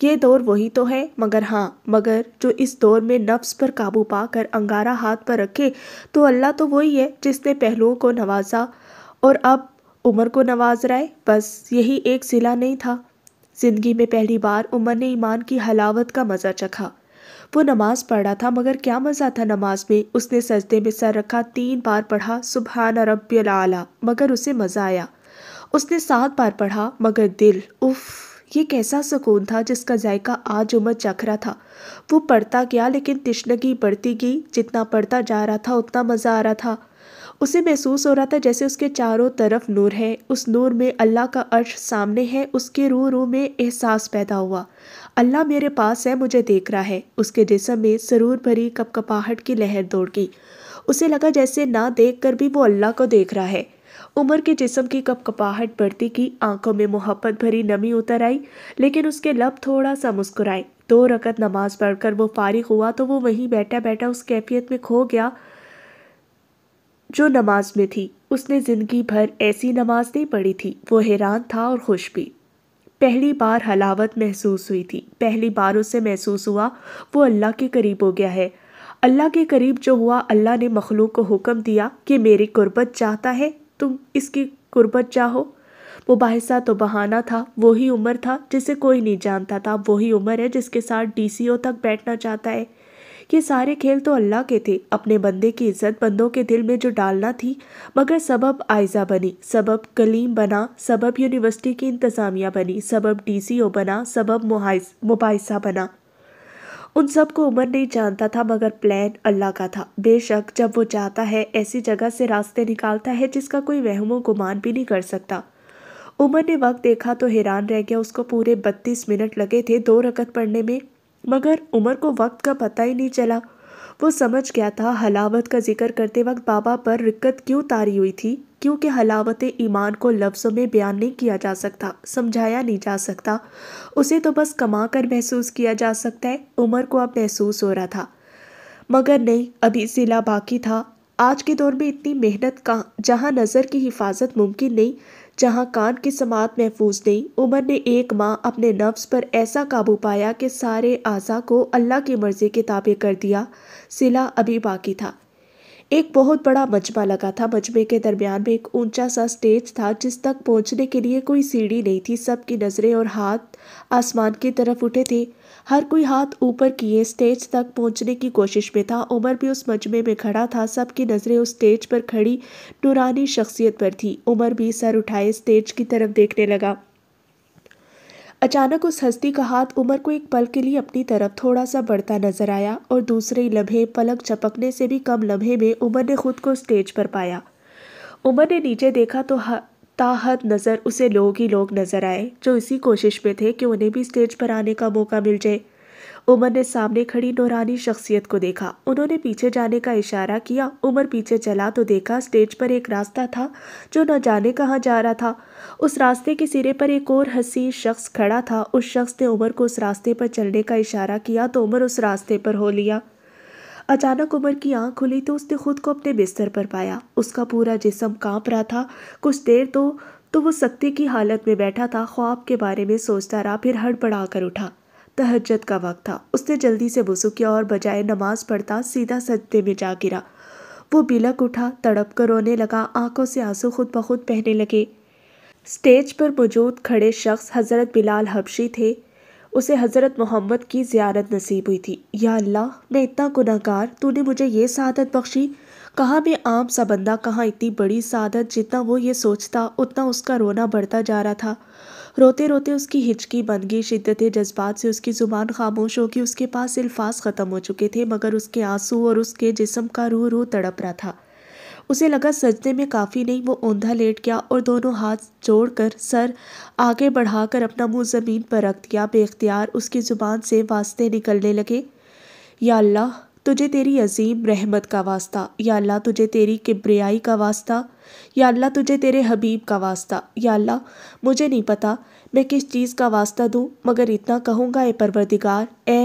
یہ دور وہی تو ہے، مگر جو اس دور میں نفس پر قابو پا کر انگارہ ہاتھ پر رکھے تو اللہ تو وہی ہے جس نے پہلوؤں کو نوازا اور اب عمر کو نواز رہا ہے۔ بس یہی ایک صلہ نہیں تھا۔ زندگی میں پہلی بار عمر نے ایمان کی حلاوت کا مزہ چکھا۔ وہ نماز پڑھ رہا تھا، مگر کیا مزہ تھا نماز میں۔ اس نے سجدے میں سر رکھا، 3 بار پڑھا سبحان ربی الاعلیٰ، مگر اسے مزہ آیا۔ اس نے 7 بار پڑھا، مگر دل یہ کیسا سکون تھا جس کا ذائقہ آج عمر چکھ رہا تھا۔ وہ پڑھتا گیا لیکن تشنگی بڑھتی گئی، جتنا پڑھتا جا رہا تھا اتنا مزہ آ رہا تھا۔ اسے محسوس ہو رہا تھا جیسے اس کے چاروں طرف نور ہے، اس نور میں اللہ کا عرش سامنے ہے۔ اس کے روح میں احساس پیدا ہوا، اللہ میرے پاس ہے، مجھے دیکھ رہا ہے۔ اس کے جسم میں سرور بھری کپکپاہٹ کی لہر دوڑ گئی۔ اسے لگا جیسے نہ دیکھ کر بھی وہ اللہ کو دیکھ رہا ہے۔ عمر کے جسم کی کپکپاہٹ بڑھتی کی، آنکھوں میں محبت بھری نمی اتر آئی، لیکن اس کے لب تھوڑا سا مسکرائے۔ 2 رکعت نماز پڑھ کر وہ فارغ ہوا تو وہ وہیں بیٹھا بیٹھا اس کیفیت میں کھو گیا جو نماز میں تھی۔ اس نے زندگی بھر ایسی نماز نہیں پڑھی تھی۔ وہ حیران تھا اور خوش بھی۔ پہلی بار حلاوت محسوس ہوئی تھی، پہلی بار اسے محسوس ہوا وہ اللہ کے قریب ہو گیا ہے۔ اللہ کے قریب جو ہوا، اللہ نے مخلوق کو حکم دیا کہ میری قربت چاہتا ہے تم اس کی قربت چاہو۔ مباحثہ تو بہانہ تھا، وہی عمر تھا جسے کوئی نہیں جانتا تھا، وہی عمر ہے جس کے ساتھ DCO تک بیٹھنا چاہتا ہے۔ یہ سارے کھیل تو اللہ کے تھے، اپنے بندے کی عزت بندوں کے دل میں جو ڈالنا تھی، مگر سبب آئزہ بنی، سبب کلیم بنا، سبب یونیورسٹی کی انتظامیہ بنی، سبب DCO بنا، سبب مباحثہ بنا۔ ان سب کو عمر نہیں جانتا تھا، مگر پلان اللہ کا تھا۔ بے شک جب وہ چاہتا ہے ایسی جگہ سے راستے نکالتا ہے جس کا کوئی وہم و گمان بھی نہیں کر سکتا۔ عمر نے وقت دیکھا تو حیران رہ گیا، اس کو پورے 32 منٹ لگے تھے 2 رکعت پڑھنے میں، مگر عمر کو وقت کا پتہ ہی نہیں چلا۔ وہ سمجھ گیا تھا حلاوت کا ذکر کرتے وقت بابا پر رکت کیوں طاری ہوئی تھی، کیونکہ حلاوت ایمان کو لفظوں میں بیان نہیں کیا جا سکتا، سمجھایا نہیں جا سکتا، اسے تو بس کما کر محسوس کیا جا سکتا ہے۔ عمر کو اب محسوس ہو رہا تھا، مگر نہیں، ابھی صلہ باقی تھا۔ آج کے دور میں اتنی محنت جہاں نظر کی حفاظت ممکن نہیں، جہاں کان کی سماعت محفوظ نہیں، عمر نے 1 ماہ اپنے نفس پر ایسا قابو پایا کہ سارے اعضاء کو اللہ کی مرضی کے تابع کر دیا۔ صلہ ابھی باقی تھا۔ ایک بہت بڑا مجمع لگا تھا، مجمع کے درمیان میں ایک اونچا سا سٹیج تھا جس تک پہنچنے کے لیے کوئی سیڑھی نہیں تھی۔ سب کی نظریں اور ہاتھ آسمان کی طرف اٹھے تھے، ہر کوئی ہاتھ اوپر کیے سٹیج تک پہنچنے کی کوشش میں تھا۔ عمر بھی اس مجمع میں کھڑا تھا، سب کی نظریں اس سٹیج پر کھڑی نورانی شخصیت پر تھی۔ عمر بھی سر اٹھائے سٹیج کی طرف دیکھنے لگا۔ اچانک اس ہستی کا ہاتھ عمر کو ایک پل کے لیے اپنی طرف تھوڑا سا بڑھتا نظر آیا، اور دوسرے ہی لمحے، پلک جھپکنے سے بھی کم لمحے میں عمر نے خود کو سٹیج پر پایا۔ عمر نے نیچے دیکھا تو تا حد نظر اسے لوگ ہی لوگ نظر آئے جو اسی کوشش میں تھے کہ انہیں بھی سٹیج پر آنے کا موقع مل جائے۔ عمر نے سامنے کھڑی نورانی شخصیت کو دیکھا، انہوں نے پیچھے جانے کا اشارہ کیا۔ عمر پیچھے چلا تو دیکھا سٹیج پر ایک راستہ تھا جو نہ جانے کہاں جا رہا تھا۔ اس راستے کے سرے پر ایک اور حسین شخص کھڑا تھا۔ اس شخص نے عمر کو اس راستے پر چلنے کا اشارہ کیا تو عمر اس راستے پر ہو لیا۔ اچانک عمر کی آنکھ کھلی تو اس نے خود کو اپنے بستر پر پایا۔ اس کا پورا جسم کانپ رہا تھا۔ کچھ دیر تو وہ سکتے کی حالت میں بیٹھا تھا، خواب کے بارے میں سوچتا رہا، پھر ہڑبڑا کر اٹھا۔ تہجد کا وقت تھا۔ اس نے جلدی سے وضو کیا اور بجائے نماز پڑھتا سیدھا سجدے میں جا گرا۔ وہ بلک اٹھا، تڑپ کر رونے لگا، آنکھوں سے آنسو خود بخود بہنے لگے۔ سٹیج پر موجود کھڑے شخص حضرت بلال حبشی تھے۔ اسے حضرت محمد کی زیارت نصیب ہوئی تھی۔ یا اللہ، میں اتنا گنہگار، تو نے مجھے یہ سعادت بخشی۔ کہاں میں عام سا بندہ، کہاں اتنی بڑی سعادت۔ جتنا وہ یہ سوچتا اتنا اس کا رونا بڑھتا جا رہا تھا۔ روتے روتے اس کی ہچکی بن گئی، شدت جذبات سے اس کی زبان خاموش ہو گئی، اس کے پاس الفاظ ختم ہو چکے تھے، مگر اس کے آنسو اور اس کے جسم کا روح تڑپ رہا تھا۔ اسے لگا سجدے میں کافی نہیں، وہ اوندھا لیٹ گیا اور دونوں ہاتھ جوڑ کر سر آگے بڑھا کر اپنا منہ زمین پر رکھ دیا۔ بے اختیار اس کی زبان سے واسطے نکلنے لگے۔ یا اللہ، تجھے تیری عظیم رحمت کا واسطہ، یا اللہ تجھے تیری کبریائی کا واسطہ، یا اللہ تجھے تیرے حبیب کا واسطہ، یا اللہ مجھے نہیں پتا میں کس چیز کا واسطہ دوں، مگر اتنا کہوں گا، اے پروردگار، اے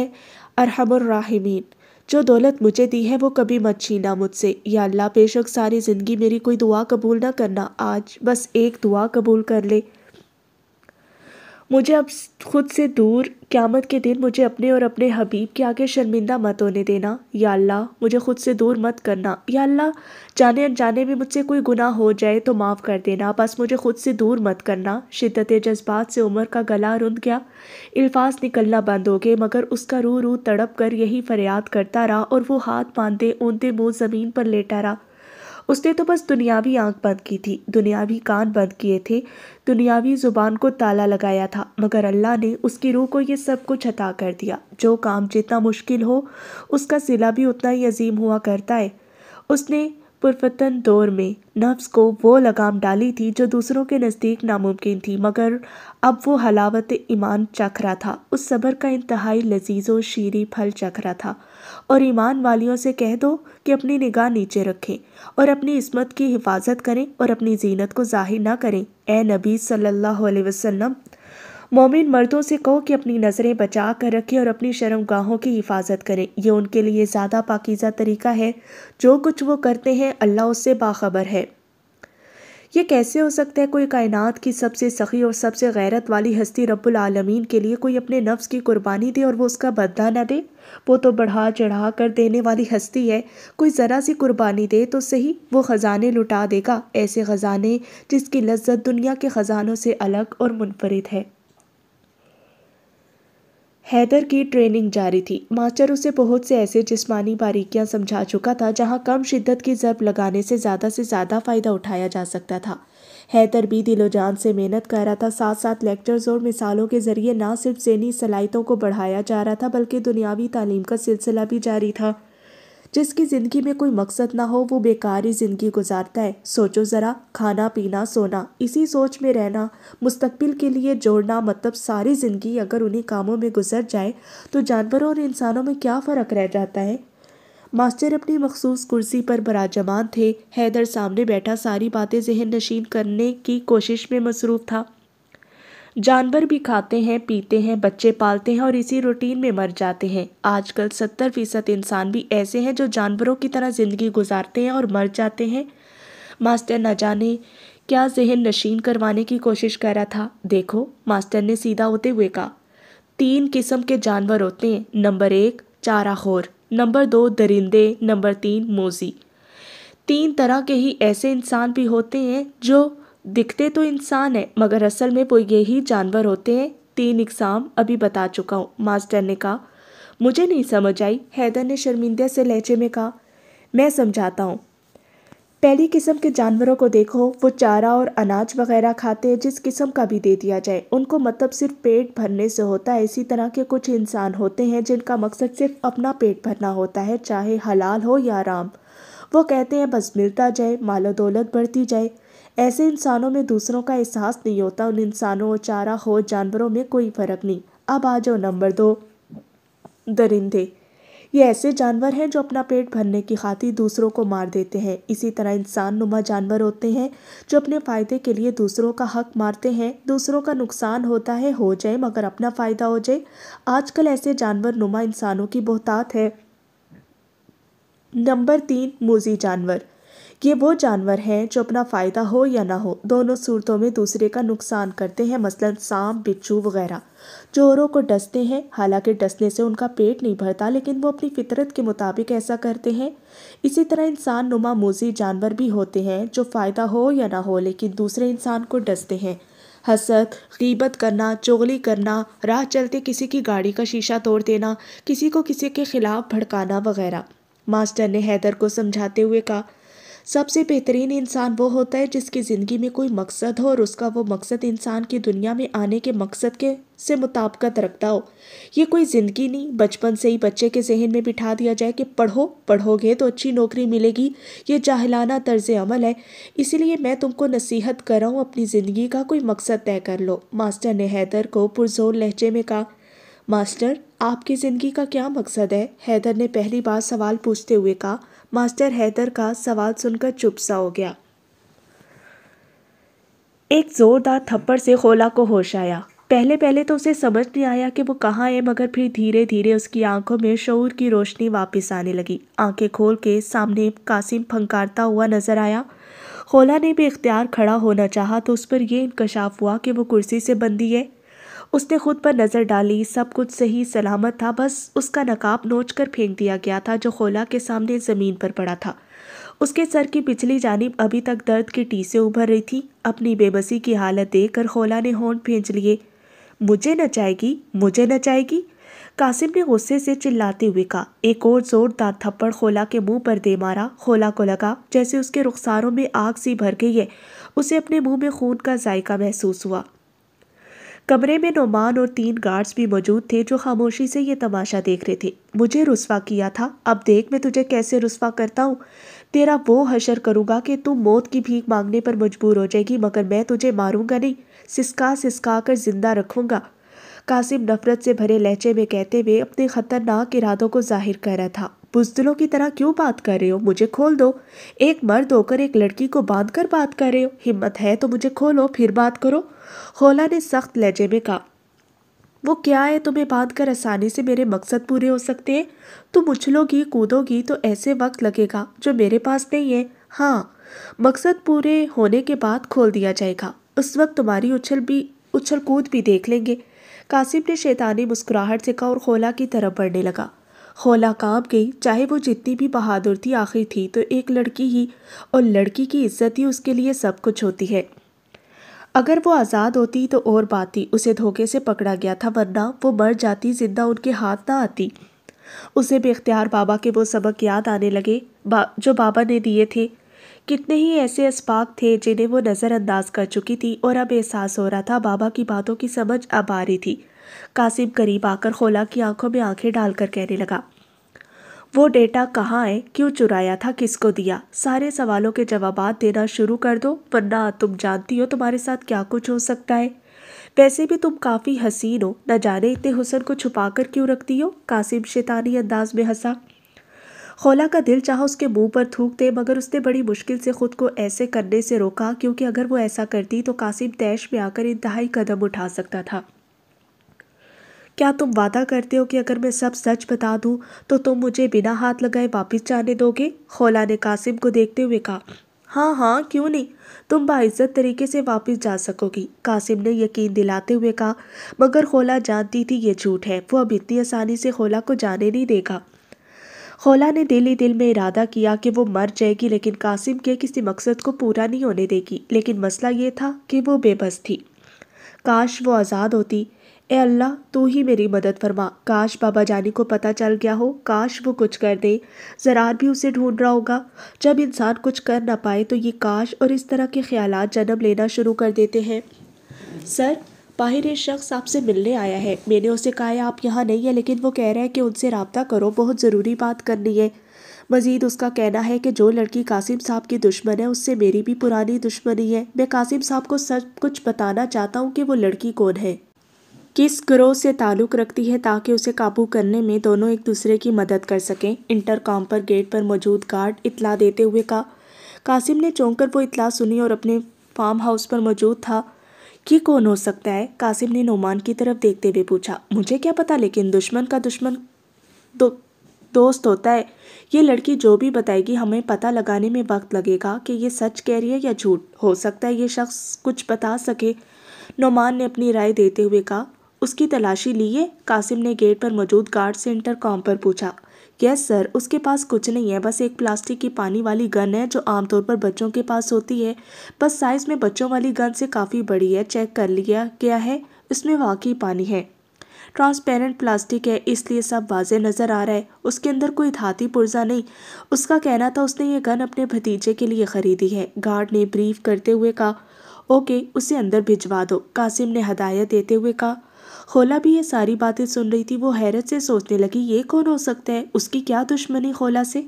ارحم الراحمین، جو دولت مجھے دی ہے وہ کبھی مت چھینا مجھ سے۔ یا اللہ بے شک ساری زندگی میری کوئی دعا قبول نہ کرنا، آج بس ایک دعا قبول کر لے۔ مجھے اب خود سے دور قیامت کے دن مجھے اپنے اور اپنے حبیب کے آگے شرمندہ مت ہونے دینا۔ یا اللہ مجھے خود سے دور مت کرنا۔ یا اللہ جانے انجانے میں مجھ سے کوئی گناہ ہو جائے تو معاف کر دینا، بس مجھے خود سے دور مت کرنا۔ شدت جذبات سے عمر کا گلا رند گیا، الفاظ نکلنا بند ہو گئے، مگر اس کا روح روح تڑپ کر یہی فریاد کرتا رہا اور وہ ہاتھ باندھے اونتے منہ زمین پر لیٹا رہا۔ اس نے تو بس دنیاوی آنکھ بند کی تھی، دنیاوی کان بند کیے تھے، دنیاوی زبان کو تالا لگایا تھا، مگر اللہ نے اس کی روح کو یہ سب کچھ عطا کر دیا۔ جو کام جتنا مشکل ہو اس کا صلہ بھی اتنا ہی عظیم ہوا کرتا ہے۔ اس نے پرفتن دور میں نفس کو وہ لگام ڈالی تھی جو دوسروں کے نزدیک ناممکن تھی، مگر اب وہ حلاوت ایمان چکھ رہا تھا، اس صبر کا انتہائی لذیذ و شیریں پھل چکھ رہا تھا۔ اور ایمان والیوں سے کہہ دو کہ اپنی نگاہ نیچے رکھیں اور اپنی عصمت کی حفاظت کریں اور اپنی زینت کو ظاہر نہ کریں۔ اے نبی صلی اللہ علیہ وسلم، مومن مردوں سے کہو کہ اپنی نظریں بچا کر رکھیں اور اپنی شرمگاہوں کی حفاظت کریں، یہ ان کے لیے زیادہ پاکیزہ طریقہ ہے۔ جو کچھ وہ کرتے ہیں اللہ اس سے باخبر ہے۔ یہ کیسے ہو سکتا ہے کوئی کائنات کی سب سے سخی اور سب سے غیرت والی ہستی رب العالمین کے لیے کوئی اپنے نفس کی قربانی دے اور وہ اس کا بدلہ نہ دے؟ وہ تو بڑھا چڑھا کر دینے والی ہستی ہے، کوئی ذرا سی قربانی دے تو صحیح، وہ خزانے لٹا دے گا، ایسے خزانے جس کی لذت دنیا کے خزانوں سے الگ اور منفرد ہے۔ حیدر کی ٹریننگ جاری تھی، ماسٹر اسے بہت سے ایسے جسمانی باریکیاں سمجھا چکا تھا جہاں کم شدت کی ضرب لگانے سے زیادہ فائدہ اٹھایا جا سکتا تھا۔ حیدر بھی دل و جان سے محنت کر رہا تھا، ساتھ ساتھ لیکچرز اور مثالوں کے ذریعے نہ صرف ذہنی صلاحیتوں کو بڑھایا جا رہا تھا بلکہ دنیاوی تعلیم کا سلسلہ بھی جاری تھا۔ جس کی زندگی میں کوئی مقصد نہ ہو وہ بیکار ہی زندگی گزارتا ہے۔ سوچو ذرا، کھانا پینا سونا، اسی سوچ میں رہنا، مستقبل کے لیے جوڑنا، مطلب ساری زندگی اگر انہی کاموں میں گزر جائے تو جانوروں اور انسانوں میں کیا فرق رہ جاتا ہے؟ ماسٹر اپنی مخصوص کرسی پر براجمان تھے، حیدر سامنے بیٹھا ساری باتیں ذہن نشین کرنے کی کوشش میں مصروف تھا۔ جانور بھی کھاتے ہیں، پیتے ہیں، بچے پالتے ہیں اور اسی روٹین میں مر جاتے ہیں۔ آج کل 70% انسان بھی ایسے ہیں جو جانوروں کی طرح زندگی گزارتے ہیں اور مر جاتے ہیں۔ ماسٹر نہ جانے کیا ذہن نشین کروانے کی کوشش کر رہا تھا۔ دیکھو، ماسٹر نے سیدھا ہوتے ہوئے کہا، 3 قسم کے جانور ہوتے ہیں، نمبر 1 چارہ خور، نمبر 2 درندے، نمبر 3 موذی۔ 3 طرح کے ہی ایسے انسان بھی ہوتے ہیں جو دکھتے تو انسان ہیں مگر اصل میں وہ یہی جانور ہوتے ہیں۔ 3 اقسام ابھی بتا چکا ہوں، ماسٹر نے کہا۔ مجھے نہیں سمجھ آئی، حیدر نے شرمندے سے لہجے میں کہا۔ میں سمجھاتا ہوں۔ پہلی قسم کے جانوروں کو دیکھو، وہ چارہ اور اناج وغیرہ کھاتے ہیں، جس قسم کا بھی دے دیا جائے ان کو مطلب صرف پیٹ بھرنے سے ہوتا ہے۔ اسی طرح کے کچھ انسان ہوتے ہیں جن کا مقصد صرف اپنا پیٹ بھرنا ہوتا ہے، چاہے حلال ہو یا حرام۔ وہ کہتے ہیں بس ملتا جائے، مال و دولت بڑھتی جائے۔ ایسے انسانوں میں دوسروں کا احساس نہیں ہوتا۔ ان انسانوں اور چارہ خور جانوروں میں کوئی فرق نہیں۔ اب آ جاؤ نمبر 2، درندے۔ یہ ایسے جانور ہیں جو اپنا پیٹ بھرنے کی خاطر دوسروں کو مار دیتے ہیں۔ اسی طرح انسان نما جانور ہوتے ہیں جو اپنے فائدے کے لیے دوسروں کا حق مارتے ہیں۔ دوسروں کا نقصان ہوتا ہے ہو جائے مگر اپنا فائدہ ہو جائے۔ آج کل ایسے جانور نما انسانوں کی بہتات ہے۔ نمبر 3 موذی جانور۔ یہ وہ جانور ہیں جو اپنا فائدہ ہو یا نہ ہو دونوں صورتوں میں دوسرے کا نقصان کرتے ہیں، مثلاً سانپ، بچھو وغیرہ، جو اوروں کو ڈستے ہیں۔ حالانکہ ڈسنے سے ان کا پیٹ نہیں بھرتا لیکن وہ اپنی فطرت کے مطابق ایسا کرتے ہیں۔ اسی طرح انسان نما موذی جانور بھی ہوتے ہیں جو فائدہ ہو یا نہ ہو لیکن دوسرے انسان کو ڈستے ہیں۔ حسد، غیبت کرنا، چغلی کرنا، راہ چلتے کسی کی گاڑی کا شیشہ توڑ دینا، کسی کو کسی کے خلاف بھڑکانا وغیرہ۔ ماسٹر نے حیدر کو سمجھاتے ہوئے کہا، سب سے بہترین انسان وہ ہوتا ہے جس کی زندگی میں کوئی مقصد ہو اور اس کا وہ مقصد انسان کی دنیا میں آنے کے مقصد کے سے مطابقت رکھتا ہو۔ یہ کوئی زندگی نہیں بچپن سے ہی بچے کے ذہن میں بٹھا دیا جائے کہ پڑھو گے تو اچھی نوکری ملے گی۔ یہ جاہلانہ طرز عمل ہے، اسی لیے میں تم کو نصیحت کر رہا ہوں، اپنی زندگی کا کوئی مقصد طے کر لو۔ ماسٹر نے حیدر کو پرزور لہجے میں کہا۔ ماسٹر، آپ کی زندگی کا کیا مقصد ہے؟ حیدر نے پہلی بار سوال پوچھتے ہوئے کہا۔ ماسٹر حیدر کا سوال سن کر چپ سا ہو گیا۔ ایک زوردار تھپڑ سے خولا کو ہوش آیا۔ پہلے تو اسے سمجھ نہیں آیا کہ وہ کہاں ہے، مگر پھر دھیرے دھیرے اس کی آنکھوں میں شعور کی روشنی واپس آنے لگی۔ آنکھیں کھول کے سامنے قاسم پھنکارتا ہوا نظر آیا۔ خولا نے بھی اختیار کھڑا ہونا چاہا تو اس پر یہ انکشاف ہوا کہ وہ کرسی سے بندھی ہے۔ اس نے خود پر نظر ڈالی، سب کچھ صحیح سلامت تھا، بس اس کا نقاب نوچ کر پھینک دیا گیا تھا جو خولا کے سامنے زمین پر پڑا تھا۔ اس کے سر کی پچھلی جانب ابھی تک درد کی ٹیسیں ابھر رہی تھی۔ اپنی بے بسی کی حالت دیکھ کر خولا نے ہونٹ بھینچ لیے۔ مجھے نچائے گی، مجھے نچائے گی، قاسم نے غصے سے چلاتے ہوئے کہا۔ ایک اور زوردار تھپڑ خولا کے منہ پر دے مارا۔ خولا کو لگا جیسے اس کے رخساروں میں آگ سی بھر گئی ہے۔ اسے اپنے منہ میں خون کا ذائقہ محسوس ہوا۔ کمرے میں نعمان اور 3 گارڈز بھی موجود تھے جو خاموشی سے یہ تماشا دیکھ رہے تھے۔ مجھے رسوا کیا تھا، اب دیکھ میں تجھے کیسے رسوا کرتا ہوں۔ تیرا وہ حشر کروں گا کہ تم موت کی بھیک مانگنے پر مجبور ہو جائے گی، مگر میں تجھے ماروں گا نہیں، سسکا سسکا کر زندہ رکھوں گا، قاسم نفرت سے بھرے لہجے میں کہتے ہوئے اپنے خطرناک ارادوں کو ظاہر کر رہا تھا۔ بزدلوں کی طرح کیوں بات کر رہے ہو؟ مجھے کھول دو۔ ایک مرد ہو کر ایک لڑکی کو باندھ کر بات کر رہے ہو؟ ہمت ہے تو مجھے کھولو پھر بات کرو، خولا نے سخت لہجے میں کہا۔ وہ کیا ہے تمہیں باندھ کر آسانی سے میرے مقصد پورے ہو سکتے ہیں؟ تم اچھلو گی کودو گی تو ایسے وقت لگے گا جو میرے پاس نہیں ہے۔ ہاں، مقصد پورے ہونے کے بعد کھول دیا جائے گا، اس وقت تمہاری اچھل کود بھی دیکھ لیں گے، قاسم نے شیطانی مسکراہٹ سے کہا اور خولا کی طرف بڑھنے لگا۔ خولا کانپ گئی، چاہے وہ جتنی بھی بہادر تھی، آخر تھی تو ایک لڑکی ہی، اور لڑکی کی عزت ہی اس کے لیے سب کچھ ہوتی ہے۔ اگر وہ آزاد ہوتی تو اور بات تھی، اسے دھوکے سے پکڑا گیا تھا، ورنہ وہ مر جاتی، زندہ ان کے ہاتھ نہ آتی۔ اسے بے اختیار بابا کے وہ سبق یاد آنے لگے جو بابا نے دیے تھے۔ کتنے ہی ایسے اسباق تھے جنہیں وہ نظر انداز کر چکی تھی، اور اب احساس ہو رہا تھا بابا کی باتوں کی سمجھ اب آ رہی تھی۔ قاسم قریب آ کر خولا کی آنکھوں میں آنکھیں ڈال کر کہنے لگا، وہ ڈیٹا کہاں ہے؟ کیوں چرایا تھا؟ کس کو دیا؟ سارے سوالوں کے جوابات دینا شروع کر دو، ورنہ تم جانتی ہو تمہارے ساتھ کیا کچھ ہو سکتا ہے۔ ویسے بھی تم کافی حسین ہو، نہ جانے اتنے حسن کو چھپا کر کیوں رکھتی ہو؟ قاسم شیطانی انداز میں ہنسا۔ خولا کا دل چاہا اس کے منہ پر تھوک دے، مگر اس نے بڑی مشکل سے خود کو ایسے کرنے سے روکا، کیونکہ اگر وہ ایسا کرتی تو قاسم طیش میں آ کر انتہائی قدم اٹھا سکتا تھا۔ کیا تم وعدہ کرتے ہو کہ اگر میں سب سچ بتا دوں تو تم مجھے بنا ہاتھ لگائے واپس جانے دو گے؟ خولا نے قاسم کو دیکھتے ہوئے کہا۔ ہاں ہاں، کیوں نہیں، تم باعزت طریقے سے واپس جا سکو گی، قاسم نے یقین دلاتے ہوئے کہا، مگر خولا جانتی تھی یہ جھوٹ ہے، وہ اب اتنی آسانی سے خولا کو جانے نہیں دے گا۔ خولا نے دل ہی دل میں ارادہ کیا کہ وہ مر جائے گی لیکن قاسم کے کسی مقصد کو پورا نہیں ہونے دے گی، لیکن مسئلہ یہ تھا کہ وہ بے بس تھی۔ کاش وہ آزاد ہوتی، اے اللہ تو ہی میری مدد فرما، کاش بابا جانی کو پتہ چل گیا ہو، کاش وہ کچھ کر دے، زرار بھی اسے ڈھونڈ رہا ہوگا۔ جب انسان کچھ کر نہ پائے تو یہ کاش اور اس طرح کے خیالات جنم لینا شروع کر دیتے ہیں۔ سر، باہر ایک شخص آپ سے ملنے آیا ہے، میں نے اسے کہا ہے آپ یہاں نہیں ہیں، لیکن وہ کہہ رہا ہے کہ ان سے رابطہ کرو، بہت ضروری بات کرنی ہے۔ مزید اس کا کہنا ہے کہ جو لڑکی قاسم صاحب کی دشمن ہے اس سے میری بھی پرانی دشمنی ہے، میں قاسم صاحب کو سچ کچھ بتانا چاہتا ہوں کہ وہ لڑکی کون ہے، کس گروہ سے تعلق رکھتی ہے، تاکہ اسے قابو کرنے میں دونوں ایک دوسرے کی مدد کر سکیں۔ انٹر کام پر گیٹ پر موجود گارڈ اطلاع دیتے ہوئے کہا۔ قاسم نے چونک کر وہ اطلاع سنی اور اپنے فارم ہاؤس پر موجود تھا۔ یہ کون ہو سکتا ہے؟ قاسم نے نعمان کی طرف دیکھتے ہوئے پوچھا۔ مجھے کیا پتا، لیکن دشمن کا دشمن دوست ہوتا ہے، یہ لڑکی جو بھی بتائے گی ہمیں پتہ لگانے میں وقت لگے گا کہ یہ سچ کہہ رہی ہے یا جھوٹ، ہو سکتا ہے یہ شخص کچھ بتا سکے۔ نعمان نے اپنی رائے دیتے ہوئے کہا۔ اس کی تلاشی لیے؟ قاسم نے گیٹ پر موجود گارڈ سے انٹر کام پر پوچھا۔ یس سر، اس کے پاس کچھ نہیں ہے، بس ایک پلاسٹک کی پانی والی گن ہے جو عام طور پر بچوں کے پاس ہوتی ہے، بس سائز میں بچوں والی گن سے کافی بڑی ہے، چیک کر لیا گیا ہے، اس میں واقعی پانی ہے، ٹرانسپیرنٹ پلاسٹک ہے اس لیے سب واضح نظر آ رہا ہے، اس کے اندر کوئی دھاتی پرزہ نہیں۔ اس کا کہنا تھا اس نے یہ گن اپنے بھتیجے کے لیے خریدی ہے۔ گارڈ نے بریف کرتے ہوئے کہا۔ اوکے، اسے اندر بھجوا دو، قاسم نے ہدایت دیتے ہوئے کہا۔ خولا بھی یہ ساری باتیں سن رہی تھی، وہ حیرت سے سوچنے لگی یہ کون ہو سکتا ہے، اس کی کیا دشمنی خولا سے؟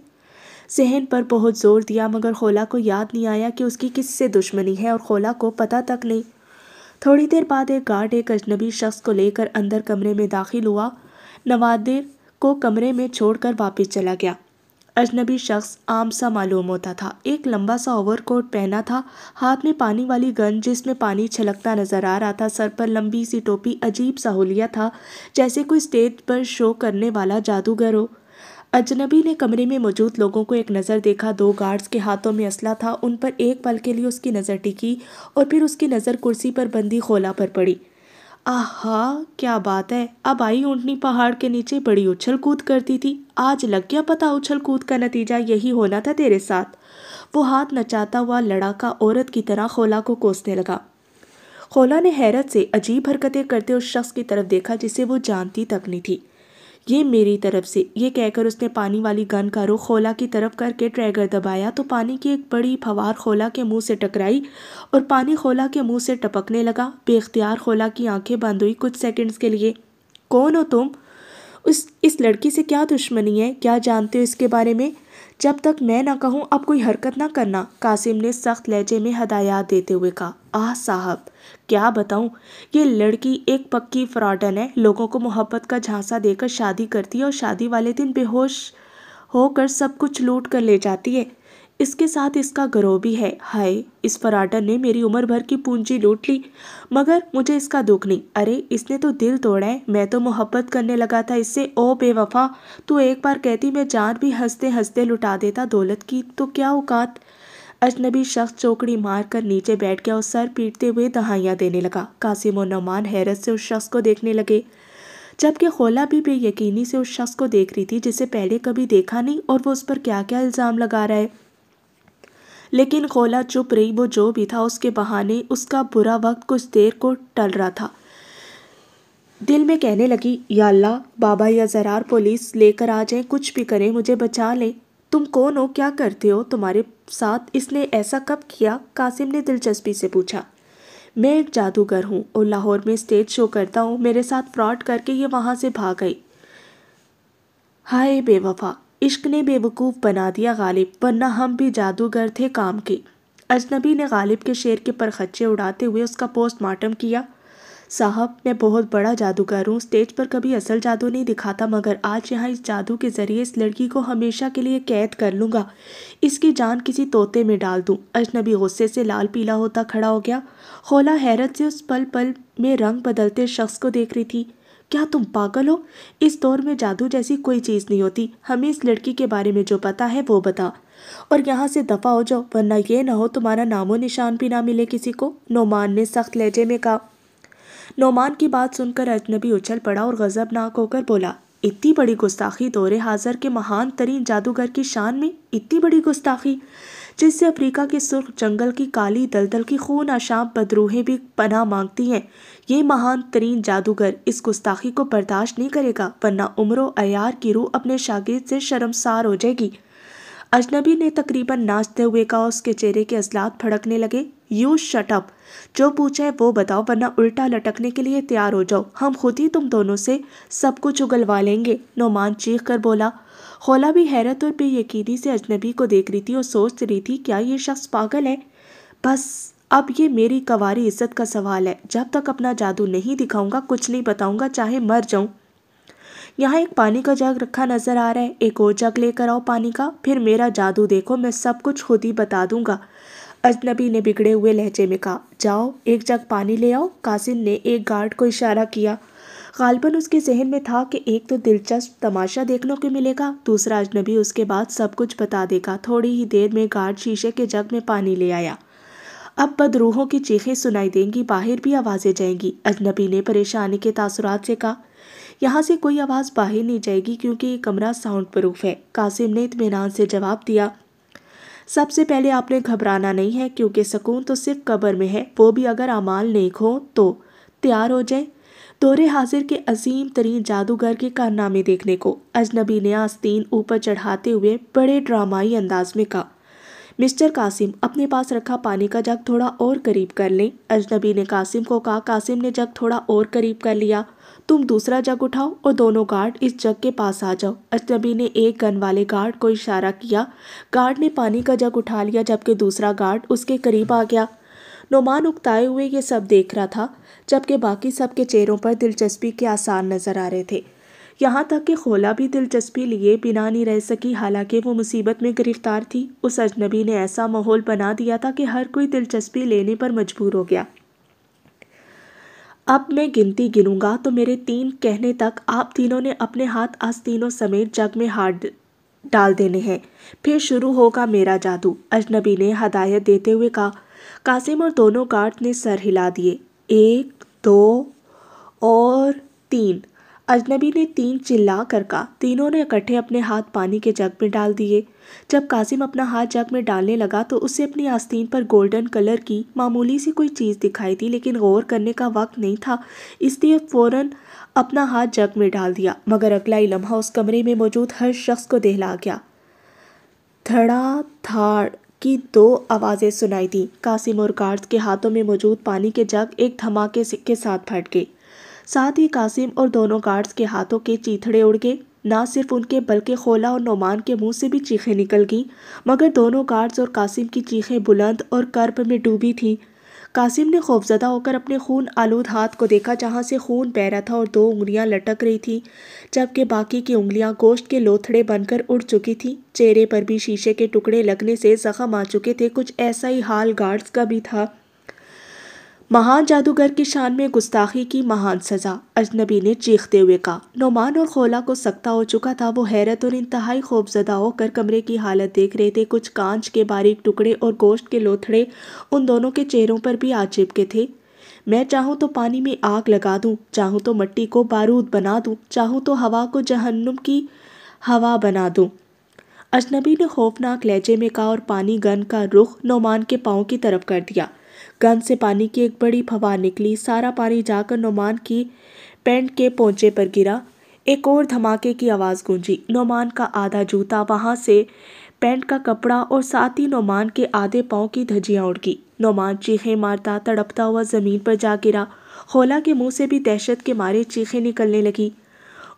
ذہن پر بہت زور دیا مگر خولا کو یاد نہیں آیا کہ اس کی کس سے دشمنی ہے، اور خولا کو پتہ تک نہیں۔ تھوڑی دیر بعد ایک گارڈ ایک اجنبی شخص کو لے کر اندر کمرے میں داخل ہوا، نوادر کو کمرے میں چھوڑ کر واپس چلا گیا۔ اجنبی شخص عام سا معلوم ہوتا تھا، ایک لمبا سا اوور کوٹ پہنا تھا، ہاتھ میں پانی والی گن جس میں پانی چھلکتا نظر آ رہا تھا، سر پر لمبی سی ٹوپی، عجیب سا حلیہ تھا جیسے کوئی سٹیج پر شو کرنے والا جادوگر ہو۔ اجنبی نے کمرے میں موجود لوگوں کو ایک نظر دیکھا، 2 گارڈز کے ہاتھوں میں اسلحہ تھا، ان پر ایک پل کے لیے اس کی نظر ٹکی اور پھر اس کی نظر کرسی پر بندھی خولا پر پڑی۔ آہا کیا بات ہے، اب آئی اونٹنی پہاڑ کے نیچے بڑی اچھل کود کرتی تھی، آج لگ گیا پتا اچھل کود کا نتیجہ یہی ہونا تھا تیرے ساتھ۔ وہ ہاتھ نچاتا ہوا لڑاکا عورت کی طرح خولا کو کوسنے لگا۔ خولا نے حیرت سے عجیب حرکتیں کرتے اس شخص کی طرف دیکھا جسے وہ جانتی تک نہیں تھی۔ یہ میری طرف سے، یہ کہہ کر اس نے پانی والی گن کا رخ خولا کی طرف کر کے ٹریگر دبایا تو پانی کی ایک بڑی پھوار خولا کے منہ سے ٹکرائی اور پانی خولا کے منہ سے ٹپکنے لگا۔ بے اختیار خولا کی آنکھیں بند ہوئی کچھ سیکنڈز کے لیے۔ کون ہو تم؟ اس لڑکی سے کیا دشمنی ہے؟ کیا جانتے ہو اس کے بارے میں؟ جب تک میں نہ کہوں اب کوئی حرکت نہ کرنا، قاسم نے سخت لہجے میں ہدایات دیتے ہوئے کہا۔ آہ صاحب کیا بتاؤں، یہ لڑکی ایک پکی فراڈن ہے، لوگوں کو محبت کا جھانسا دے کر شادی کرتی ہے اور شادی والے دن بے ہوش ہو کر سب کچھ لوٹ کر لے جاتی ہے۔ اس کے ساتھ اس کا گروہ بھی ہے۔ ہائے، اس فراڈن نے میری عمر بھر کی پونجی لوٹ لی، مگر مجھے اس کا دکھ نہیں۔ ارے اس نے تو دل توڑا ہے، میں تو محبت کرنے لگا تھا اس سے۔ او بے وفا، تو ایک بار کہتی میں جان بھی ہنستے ہنستے لٹا دیتا، دولت کی تو کیا اوقات۔ اجنبی شخص چوکڑی مار کر نیچے بیٹھ گیا اور سر پیٹتے ہوئے دہائیاں دینے لگا۔ قاسم اور نعمان حیرت سے اس شخص کو دیکھنے لگے، جبکہ خولا بھی بے یقینی سے اس شخص کو دیکھ رہی تھی جسے پہلے کبھی دیکھا نہیں اور وہ اس پر کیا کیا الزام لگا رہا ہے۔ لیکن خولا چپ رہی، وہ جو بھی تھا اس کے بہانے اس کا برا وقت کچھ دیر کو ٹل رہا تھا۔ دل میں کہنے لگی، یا اللہ، بابا یا زرار پولیس لے کر آ جائیں، کچھ بھی کریں، مجھے بچا لیں۔ تم کون ہو؟ کیا کرتے ہو؟ تمہارے ساتھ اس نے ایسا کب کیا؟ قاسم نے دلچسپی سے پوچھا۔ میں ایک جادوگر ہوں اور لاہور میں اسٹیج شو کرتا ہوں، میرے ساتھ فراڈ کر کے یہ وہاں سے بھاگ گئی۔ ہائے بے وفا، عشق نے بے وقوف بنا دیا غالب، ورنہ ہم بھی جادوگر تھے کام کے۔ اجنبی نے غالب کے شعر کے پرخچے اڑاتے ہوئے اس کا پوسٹ مارٹم کیا۔ صاحب میں بہت بڑا جادوگر ہوں، اسٹیج پر کبھی اصل جادو نہیں دکھاتا، مگر آج یہاں اس جادو کے ذریعے اس لڑکی کو ہمیشہ کے لیے قید کر لوں گا، اس کی جان کسی طوطے میں ڈال دوں۔ اجنبی غصے سے لال پیلا ہوتا کھڑا ہو گیا۔ خولا حیرت سے اس پل پل میں رنگ بدلتے شخص کو دیکھ رہی تھی۔ کیا تم پاگل ہو؟ اس دور میں جادو جیسی کوئی چیز نہیں ہوتی، ہمیں اس لڑکی کے بارے میں جو پتا ہے وہ بتا، اور یہاں سے دفع ہو جاؤ، ورنہ یہ نہ ہو تمہارا نام و نشان بھی نہ ملے کسی کو، نعمان نے سخت لہجے میں کہا۔ نعمان کی بات سن کر اجنبی اچھل پڑا اور غضبناک ہو کر بولا، اتنی بڑی گستاخی دور حاضر کے مہان ترین جادوگر کی شان میں، اتنی بڑی گستاخی جس سے افریقہ کے سرخ جنگل کی کالی دلدل کی خون آشام بدروحیں بھی پناہ مانگتی ہیں۔ یہ مہان ترین جادوگر اس گستاخی کو برداشت نہیں کرے گا، ورنہ عمر و عیار کی روح اپنے شاگرد سے شرمسار ہو جائے گی۔ اجنبی نے تقریباً ناچتے ہوئے کہا، اس کے چہرے کے عضلات پھڑکنے لگے۔ یو شٹ اپ، جو پوچھا ہے وہ بتاؤ، ورنہ الٹا لٹکنے کے لیے تیار ہو جاؤ، ہم خود ہی تم دونوں سے سب کچھ اگلوا لیں گے، نعمان چیخ کر بولا۔ خولا بھی حیرت اور بے یقینی سے اجنبی کو دیکھ رہی تھی اور سوچ رہی تھی، کیا یہ شخص پاگل ہے؟ بس اب یہ میری کواری عزت کا سوال ہے، جب تک اپنا جادو نہیں دکھاؤں گا کچھ نہیں بتاؤں گا، چاہے مر جاؤں۔ یہاں ایک پانی کا جگ رکھا نظر آ رہا ہے، ایک اور جگ لے کر آؤ پانی کا، پھر میرا جادو دیکھو، میں سب کچھ خود ہی بتا دوں گا۔ اجنبی نے بگڑے ہوئے لہجے میں کہا، جاؤ ایک جگ پانی لے آؤ۔ قاسم نے ایک گارڈ کو اشارہ کیا۔ غالباً اس کے ذہن میں تھا کہ ایک تو دلچسپ تماشا دیکھنے کو ملے گا، دوسرا اجنبی اس کے بعد سب کچھ بتا دے گا۔ تھوڑی ہی دیر میں گارڈ شیشے کے جگ میں پانی لے آیا۔ اب بدروحوں کی چیخیں سنائی دیں گی، باہر بھی آوازیں جائیں گی، اجنبی نے پریشانی کے تاثرات سے کہا۔ یہاں سے کوئی آواز باہر نہیں جائے گی کیونکہ یہ کمرہ ساؤنڈ پروف ہے، قاسم نے اطمینان سے جواب دیا۔ سب سے پہلے آپ نے گھبرانا نہیں ہے، کیونکہ سکون تو صرف قبر میں ہے، وہ بھی اگر اعمال نیک ہوں تو۔ تیار ہو جائیں دور حاضر کے عظیم ترین جادوگر کے کارنامے دیکھنے کو، اجنبی نے آستین اوپر چڑھاتے ہوئے بڑے ڈرامائی انداز میں کہا۔ مسٹر قاسم، اپنے پاس رکھا پانی کا جگ تھوڑا اور قریب کر لیں، اجنبی نے قاسم کو کہا۔ قاسم نے جگ تھوڑا اور قریب کر لیا۔ تم دوسرا جگ اٹھاؤ اور دونوں گارڈ اس جگ کے پاس آ جاؤ۔ اجنبی نے ایک گن والے گارڈ کو اشارہ کیا۔ گارڈ نے پانی کا جگ اٹھا لیا جبکہ دوسرا گارڈ اس کے قریب آ گیا۔ نعمان اکتائے ہوئے یہ سب دیکھ رہا تھا، جبکہ باقی سب کے چہروں پر دلچسپی کے آثار نظر آ رہے تھے، یہاں تک کہ خولا بھی دلچسپی لیے بنا نہیں رہ سکی، حالانکہ وہ مصیبت میں گرفتار تھی۔ اس اجنبی نے ایسا ماحول بنا دیا تھا کہ ہر کوئی دلچسپی لینے پر مجبور ہو گیا۔ اب میں گنتی گنوں گا تو میرے 3 کہنے تک آپ تینوں نے اپنے ہاتھ آستینوں سمیت جگ میں ہاتھ ڈال دینے ہیں، پھر شروع ہوگا میرا جادو، اجنبی نے ہدایت دیتے ہوئے کہا۔ قاسم اور دونوں گارڈ نے سر ہلا دیے۔ 1 2 اور 3۔ اجنبی نے 3 چلا کر کہا۔ تینوں نے اکٹھے اپنے ہاتھ پانی کے جگ میں ڈال دیے۔ جب قاسم اپنا ہاتھ جگ میں ڈالنے لگا تو اسے اپنی آستین پر گولڈن کلر کی معمولی سی کوئی چیز دکھائی دی، لیکن غور کرنے کا وقت نہیں تھا، اس لیے فوراً اپنا ہاتھ جگ میں ڈال دیا۔ مگر اگلا ہی لمحہ اس کمرے میں موجود ہر شخص کو دہلا گیا۔ دھڑا دھاڑ کی 2 آوازیں سنائی دیں۔ قاسم اور گارڈز کے ہاتھوں میں موجود پانی کے جگ ایک دھماکے کے ساتھ پھٹ گئے۔ ساتھ ہی قاسم اور دونوں گارڈز کے ہاتھوں کے چیتھڑے اڑ گئے۔ نہ صرف ان کے بلکہ خولا اور نعمان کے منہ سے بھی چیخیں نکل گئیں، مگر دونوں گارڈز اور قاسم کی چیخیں بلند اور کرب میں ڈوبی تھیں۔ قاسم نے خوفزدہ ہو کر اپنے خون آلود ہاتھ کو دیکھا جہاں سے خون بہہ رہا تھا اور 2 انگلیاں لٹک رہی تھیں، جبکہ باقی کی انگلیاں گوشت کے لوتھڑے بن کر اڑ چکی تھیں۔ چہرے پر بھی شیشے کے ٹکڑے لگنے سے زخم آ چکے تھے۔ کچھ ایسا ہی حال گارڈز کا بھی تھا۔ مہان جادوگر کی شان میں گستاخی کی مہان سزا، اجنبی نے چیختے ہوئے کہا۔ نعمان اور خولا کو سکتہ ہو چکا تھا، وہ حیرت اور انتہائی خوفزدہ ہو کر کمرے کی حالت دیکھ رہے تھے۔ کچھ کانچ کے باریک ٹکڑے اور گوشت کے لوتھڑے ان دونوں کے چہروں پر بھی آ چپکے تھے۔ میں چاہوں تو پانی میں آگ لگا دوں، چاہوں تو مٹی کو بارود بنا دوں، چاہوں تو ہوا کو جہنم کی ہوا بنا دوں، اجنبی نے خوفناک لہجے میں کہا اور پانی گن کا رخ نعمان کے پاؤں کی طرف کر دیا۔ گن سے پانی کی ایک بڑی پھوار نکلی، سارا پانی جا کر نعمان کی پینٹ کے پونچے پر گرا۔ ایک اور دھماکے کی آواز گونجی، نعمان کا آدھا جوتا، وہاں سے پینٹ کا کپڑا اور ساتھ ہی نعمان کے آدھے پاؤں کی دھجیاں اڑ گئی۔ نعمان چیخیں مارتا تڑپتا ہوا زمین پر جا گرا۔ خولا کے منہ سے بھی دہشت کے مارے چیخیں نکلنے لگی۔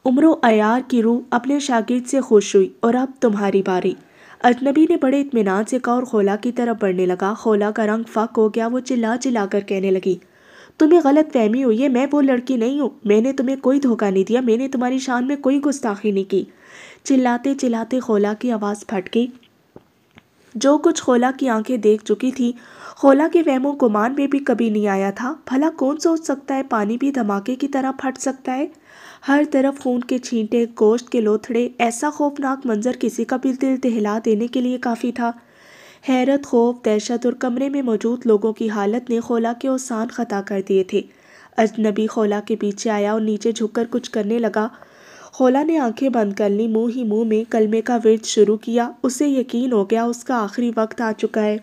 عمر و عیار کی روح اپنے شاگرد سے خوش ہوئی، اور اب تمہاری باری، اجنبی نے بڑے اطمینان سے کہا اور خولا کی طرف بڑھنے لگا۔ خولا کا رنگ فک ہو گیا، وہ چلا چلا کر کہنے لگی، تمہیں غلط فہمی ہوئی ہے، میں وہ لڑکی نہیں ہوں، میں نے تمہیں کوئی دھوکہ نہیں دیا، میں نے تمہاری شان میں کوئی گستاخی نہیں کی۔ چلاتے چلاتے خولا کی آواز پھٹ گئی۔ جو کچھ خولا کی آنکھیں دیکھ چکی تھی، خولا کے وہم و گمان میں بھی کبھی نہیں آیا تھا۔ بھلا کون سوچ سکتا ہے پانی بھی دھماکے کی طرح پھٹ سکتا ہے؟ ہر طرف خون کے چھینٹے، گوشت کے لوتھڑے، ایسا خوفناک منظر کسی کا بھی دل دہلا دینے کے لیے کافی تھا۔ حیرت، خوف، دہشت اور کمرے میں موجود لوگوں کی حالت نے خولا کے اوسان خطا کر دیے تھے۔ اجنبی خولا کے پیچھے آیا اور نیچے جھک کر کچھ کرنے لگا۔ خولا نے آنکھیں بند کر لیں، منہ ہی منہ میں کلمے کا ورد شروع کیا۔ اسے یقین ہو گیا اس کا آخری وقت آ چکا ہے۔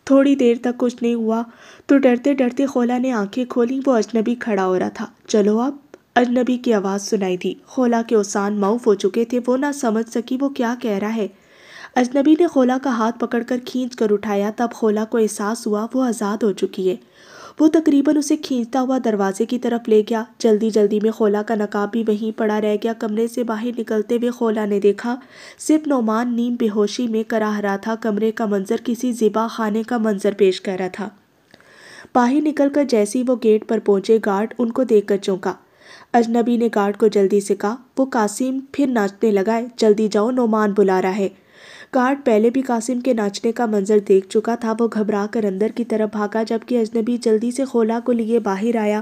تھوڑی دیر تک کچھ نہیں ہوا تو ڈرتے ڈرتے خولا نے آنکھیں کھولیں، وہ اجنبی کھڑا ہو رہا تھا۔ چلو اب، اجنبی کی آواز سنائی دی۔ خولا کے اوسان معاف ہو چکے تھے، وہ نہ سمجھ سکی وہ کیا کہہ رہا ہے۔ اجنبی نے خولا کا ہاتھ پکڑ کر کھینچ کر اٹھایا، تب خولا کو احساس ہوا وہ آزاد ہو چکی ہے۔ وہ تقریباً اسے کھینچتا ہوا دروازے کی طرف لے گیا۔ جلدی جلدی میں خولا کا نقاب بھی وہیں پڑا رہ گیا۔ کمرے سے باہر نکلتے ہوئے خولا نے دیکھا صرف نعمان نیم بے ہوشی میں کراہ رہا تھا۔ کمرے کا منظر کسی ذبح خانے کا منظر پیش کر رہا تھا۔ باہر نکل کر جیسے ہی وہ گیٹ پر پہنچے، گارڈ ان کو دیکھ کر چونکا۔ اجنبی نے گارڈ کو جلدی سے کہا، وہ قاسم پھر ناچنے لگا ہے، جلدی جاؤ، نعمان بلا رہا ہے۔ گارڈ پہلے بھی قاسم کے ناچنے کا منظر دیکھ چکا تھا، وہ گھبرا کر اندر کی طرف بھاگا، جبکہ اجنبی جلدی سے خولا کو لیے باہر آیا۔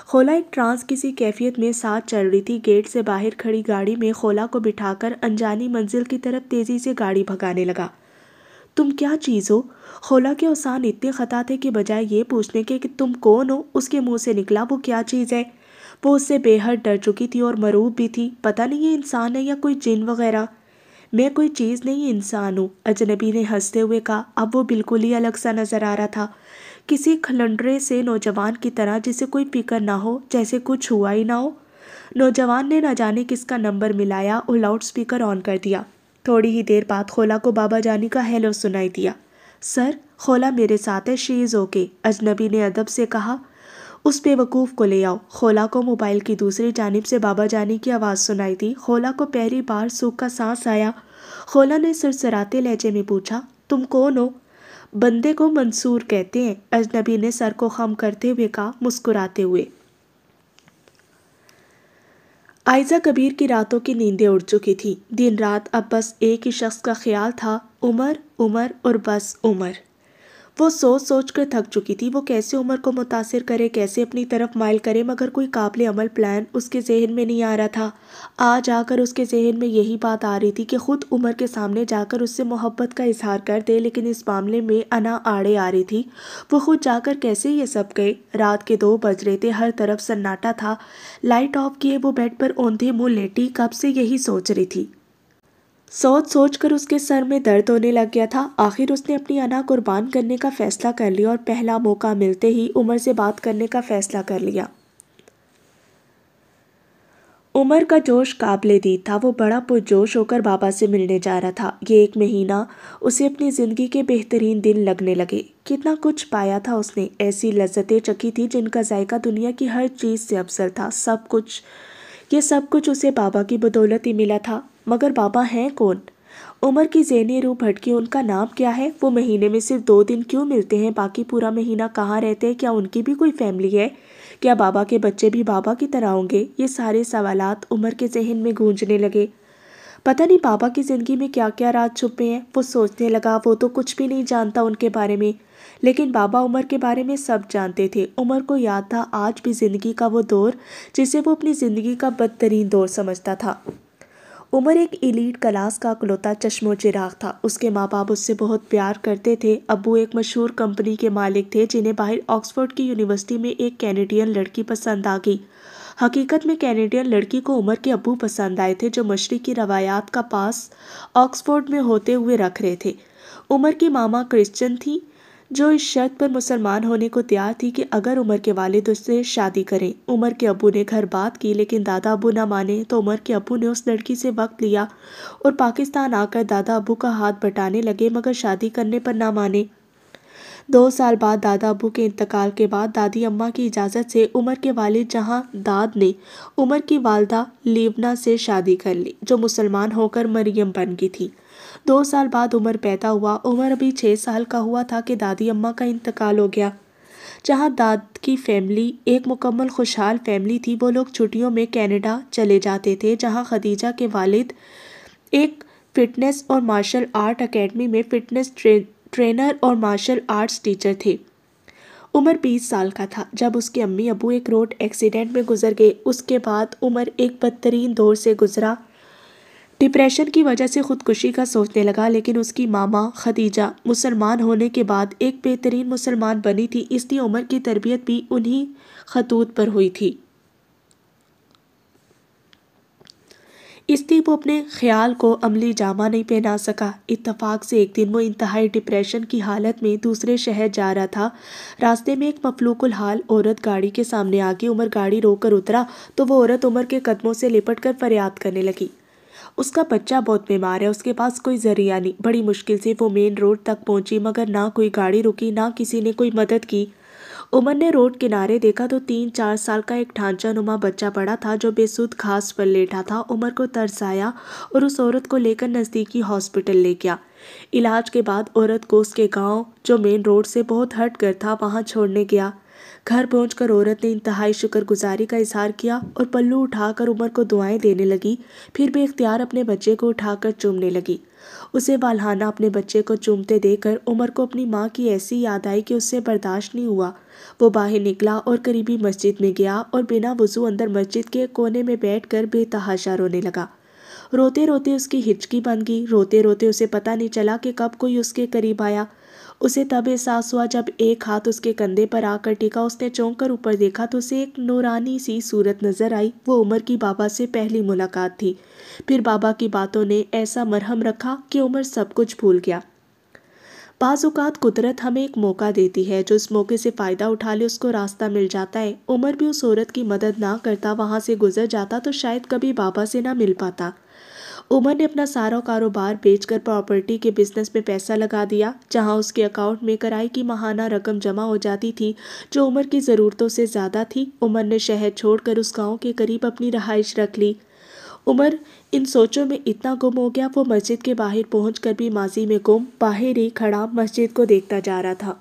خولا ایک ٹرانس کسی کیفیت میں ساتھ چل رہی تھی۔ گیٹ سے باہر کھڑی گاڑی میں خولا کو بٹھا کر انجانی منزل کی طرف تیزی سے گاڑی بھگانے لگا۔ تم کیا چیز ہو؟ خولا کے اوسان اتنے خطا تھے کہ بجائے یہ پوچھنے کے کہ تم کون ہو، اس کے منہ سے نکلا وہ کیا چیز ہے۔ وہ اس سے بے حد ڈر چکی تھی اور مرعوب بھی تھی۔ پتہ نہیں یہ انسان ہے یا کوئی جن وغیرہ۔ میں کوئی چیز نہیں، انسان ہوں، اجنبی نے ہنستے ہوئے کہا۔ اب وہ بالکل ہی الگ سا نظر آ رہا تھا، کسی کھلنڈرے سے نوجوان کی طرح جسے کوئی فکر نہ ہو، جیسے کچھ ہوا ہی نہ ہو۔ نوجوان نے نہ جانے کس کا نمبر ملایا اور لاؤڈ سپیکر آن کر دیا۔ تھوڑی ہی دیر بعد خولا کو بابا جانی کا ہیلو سنائی دیا۔ سر، خولا میرے ساتھ ہے، شی از اوکے، اجنبی نے ادب سے کہا۔ اس بے وقوف کو لے آؤ۔ خولا کو موبائل کی دوسری جانب سے بابا جانی کی آواز سنائی دی۔ خولا کو پہلی بار سکھ کا سانس آیا۔ خولا نے سرسراتے لہجے میں پوچھا، تم کون ہو؟ بندے کو منصور کہتے ہیں، اجنبی نے سر کو خم کرتے ہوئے کہا، مسکراتے ہوئے۔ عائزہ کبیر کی راتوں کی نیندیں اڑ چکی تھیں۔ دن رات اب بس ایک ہی شخص کا خیال تھا، عمر، عمر اور بس عمر۔ وہ سوچ سوچ کر تھک چکی تھی، وہ کیسے عمر کو متاثر کرے، کیسے اپنی طرف مائل کرے، مگر کوئی قابل عمل پلان اس کے ذہن میں نہیں آ رہا تھا۔ آج آ کر اس کے ذہن میں یہی بات آ رہی تھی کہ خود عمر کے سامنے جا کر اس سے محبت کا اظہار کر دے، لیکن اس معاملے میں انا آڑے آ رہی تھی۔ وہ خود جا کر کیسے یہ سب کہے؟ رات کے 2 بج رہے تھے، ہر طرف سناٹا تھا۔ لائٹ آف کیے وہ بیڈ پر اوندھے منہ لیٹی کب سے یہی سوچ رہی تھی۔ سوچ سوچ کر اس کے سر میں درد ہونے لگ گیا تھا۔ آخر اس نے اپنی انا قربان کرنے کا فیصلہ کر لیا اور پہلا موقع ملتے ہی عمر سے بات کرنے کا فیصلہ کر لیا۔ عمر کا جوش قابل دید تھا، وہ بڑا پرجوش ہو کر بابا سے ملنے جا رہا تھا۔ یہ 1 مہینہ اسے اپنی زندگی کے بہترین دن لگنے لگے۔ کتنا کچھ پایا تھا اس نے، ایسی لذتیں چکھی تھی جن کا ذائقہ دنیا کی ہر چیز سے افضل تھا۔ یہ سب کچھ اسے بابا کی بدولت ہی ملا تھا۔ مگر بابا ہیں کون؟ عمر کی ذہنی روح بھٹکی، ان کا نام کیا ہے؟ وہ مہینے میں صرف 2 دن کیوں ملتے ہیں؟ باقی پورا مہینہ کہاں رہتے ہیں؟ کیا ان کی بھی کوئی فیملی ہے؟ کیا بابا کے بچے بھی بابا کی طرح ہوں گے؟ یہ سارے سوالات عمر کے ذہن میں گونجنے لگے۔ پتہ نہیں بابا کی زندگی میں کیا کیا راز چھپے ہیں۔ وہ سوچنے لگا وہ تو کچھ بھی نہیں جانتا ان کے بارے میں، لیکن بابا عمر کے بارے میں سب جانتے تھے۔ عمر کو یاد تھا آج بھی زندگی کا وہ دور جسے وہ اپنی زندگی کا بدترین دور سمجھتا تھا۔ عمر ایک ایلیٹ کلاس کا اکلوتا چشم و چراغ تھا۔ اس کے ماں باپ اس سے بہت پیار کرتے تھے۔ ابو ایک مشہور کمپنی کے مالک تھے جنہیں باہر آکسفورڈ کی یونیورسٹی میں ایک کینیڈین لڑکی پسند آ گئی۔ حقیقت میں کینیڈین لڑکی کو عمر کے ابو پسند آئے تھے جو مشرقی روایات کا پاس آکسفورڈ میں ہوتے ہوئے رکھ رہے تھے۔ عمر کی ماما کرسچن تھی جو اس شرط پر مسلمان ہونے کو تیار تھی کہ اگر عمر کے والد اس سے شادی کریں۔ عمر کے ابو نے گھر بات کی لیکن دادا ابو نہ مانے، تو عمر کے ابو نے اس لڑکی سے وقت لیا اور پاکستان آ کر دادا ابو کا ہاتھ بٹانے لگے، مگر شادی کرنے پر نہ مانے۔ 2 سال بعد دادا ابو کے انتقال کے بعد دادی اماں کی اجازت سے عمر کے والد جہاں داد نے عمر کی والدہ لیونا سے شادی کر لی، جو مسلمان ہو کر مریم بن گئی تھی۔ 2 سال بعد عمر پیدا ہوا۔ عمر ابھی 6 سال کا ہوا تھا کہ دادی اماں کا انتقال ہو گیا۔ جہاں داد کی فیملی ایک مکمل خوشحال فیملی تھی، وہ لوگ چھٹیوں میں کینیڈا چلے جاتے تھے، جہاں خدیجہ کے والد ایک فٹنس اور مارشل آرٹ اکیڈمی میں فٹنس ٹرینر اور مارشل آرٹس ٹیچر تھے۔ عمر 20 سال کا تھا جب اس کے امی ابو ایک روڈ ایکسیڈنٹ میں گزر گئے۔ اس کے بعد عمر ایک بدترین دور سے گزرا۔ ڈپریشن کی وجہ سے خودکشی کا سوچنے لگا، لیکن اس کی ماما خدیجہ مسلمان ہونے کے بعد ایک بہترین مسلمان بنی تھی، اس لیے عمر کی تربیت بھی انہی خطوط پر ہوئی تھی۔ اس لیے وہ اپنے خیال کو عملی جامہ نہیں پہنا سکا۔ اتفاق سے ایک دن وہ انتہائی ڈپریشن کی حالت میں دوسرے شہر جا رہا تھا۔ راستے میں ایک مفلوق الحال عورت گاڑی کے سامنے آ گئی۔ عمر گاڑی روک کر اترا تو وہ عورت عمر کے قدموں سے لپٹ کر فریاد کرنے لگی۔ اس کا بچہ بہت بیمار ہے، اس کے پاس کوئی ذریعہ نہیں۔ بڑی مشکل سے وہ مین روڈ تک پہنچی، مگر نہ کوئی گاڑی رکی، نہ کسی نے کوئی مدد کی۔ عمر نے روڈ کنارے دیکھا تو 3-4 سال کا ایک ڈھانچہ نما بچہ پڑا تھا جو بے سود گھاس پر لیٹا تھا۔ عمر کو ترس آیا اور اس عورت کو لے کر نزدیکی ہاسپٹل لے گیا۔ علاج کے بعد عورت کو اس کے گاؤں جو مین روڈ سے بہت ہٹ کر تھا وہاں چھوڑنے گیا۔ گھر پہنچ کر عورت نے انتہائی شکر گزاری کا اظہار کیا اور پلو اٹھا کر عمر کو دعائیں دینے لگی، پھر بے اختیار اپنے بچے کو اٹھا کر چومنے لگی۔ اسے والہانہ اپنے بچے کو چومتے دیکھ کر عمر کو اپنی ماں کی ایسی یاد آئی کہ اس سے برداشت نہیں ہوا۔ وہ باہر نکلا اور قریبی مسجد میں گیا اور بنا وضو اندر مسجد کے کونے میں بیٹھ کر بے تحاشا رونے لگا۔ روتے روتے اس کی ہچکی بن گئی۔ روتے روتے اسے پتہ نہیں چلا کہ کب کوئی اس کے قریب آیا۔ اسے تب احساس ہوا جب ایک ہاتھ اس کے کندھے پر آ کر ٹکا۔ اس نے چونک کر اوپر دیکھا تو اسے ایک نورانی سی صورت نظر آئی۔ وہ عمر کی بابا سے پہلی ملاقات تھی۔ پھر بابا کی باتوں نے ایسا مرہم رکھا کہ عمر سب کچھ بھول گیا۔ بعض اوقات قدرت ہمیں ایک موقع دیتی ہے، جو اس موقع سے فائدہ اٹھا لے اس کو راستہ مل جاتا ہے۔ عمر بھی اس عورت کی مدد نہ کرتا، وہاں سے گزر جاتا تو شاید کبھی بابا سے نہ مل پاتا۔ عمر نے اپنا سارا کاروبار بیچ کر پراپرٹی کے بزنس میں پیسہ لگا دیا، جہاں اس کے اکاؤنٹ میں کرائے کی ماہانہ رقم جمع ہو جاتی تھی جو عمر کی ضرورتوں سے زیادہ تھی۔ عمر نے شہر چھوڑ کر اس گاؤں کے قریب اپنی رہائش رکھ لی۔ عمر ان سوچوں میں اتنا گم ہو گیا، وہ مسجد کے باہر پہنچ کر بھی ماضی میں گم باہر ہی کھڑا مسجد کو دیکھتا جا رہا تھا۔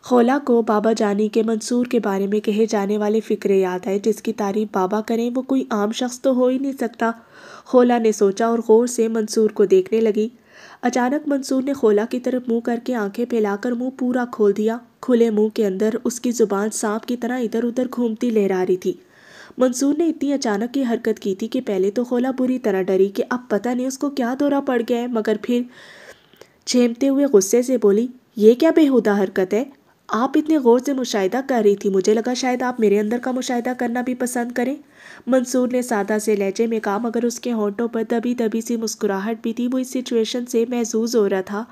خولا کو بابا جانی کے منصور کے بارے میں کہے جانے والے فقرے یاد آئے، جس کی تعریف بابا کریں وہ کوئی عام شخص تو ہو ہی نہیں سکتا۔ خولا نے سوچا اور غور سے منصور کو دیکھنے لگی۔ اچانک منصور نے خولا کی طرف منہ کر کے آنکھیں پھیلا کر منہ پورا کھول دیا۔ کھلے منہ کے اندر اس کی زبان سانپ کی طرح ادھر ادھر گھومتی لہرا رہی تھی۔ منصور نے اتنی اچانک کی حرکت کی تھی کہ پہلے تو خولا بری طرح ڈری کہ اب پتہ نہیں اس کو کیا دورہ پڑ گیا ہے، مگر پھر جھیمتے ہوئے غصے سے بولی، یہ کیا بےہودہ حرکت ہے؟ آپ اتنے غور سے مشاہدہ کر رہی تھی، مجھے لگا شاید آپ میرے اندر کا مشاہدہ کرنا بھی پسند کریں۔ منصور نے سادہ سے لہجے میں کہا، مگر اس کے ہونٹوں پر دبی دبی سی مسکراہٹ بھی تھی۔ وہ اس سچویشن سے محظوظ ہو رہا تھا۔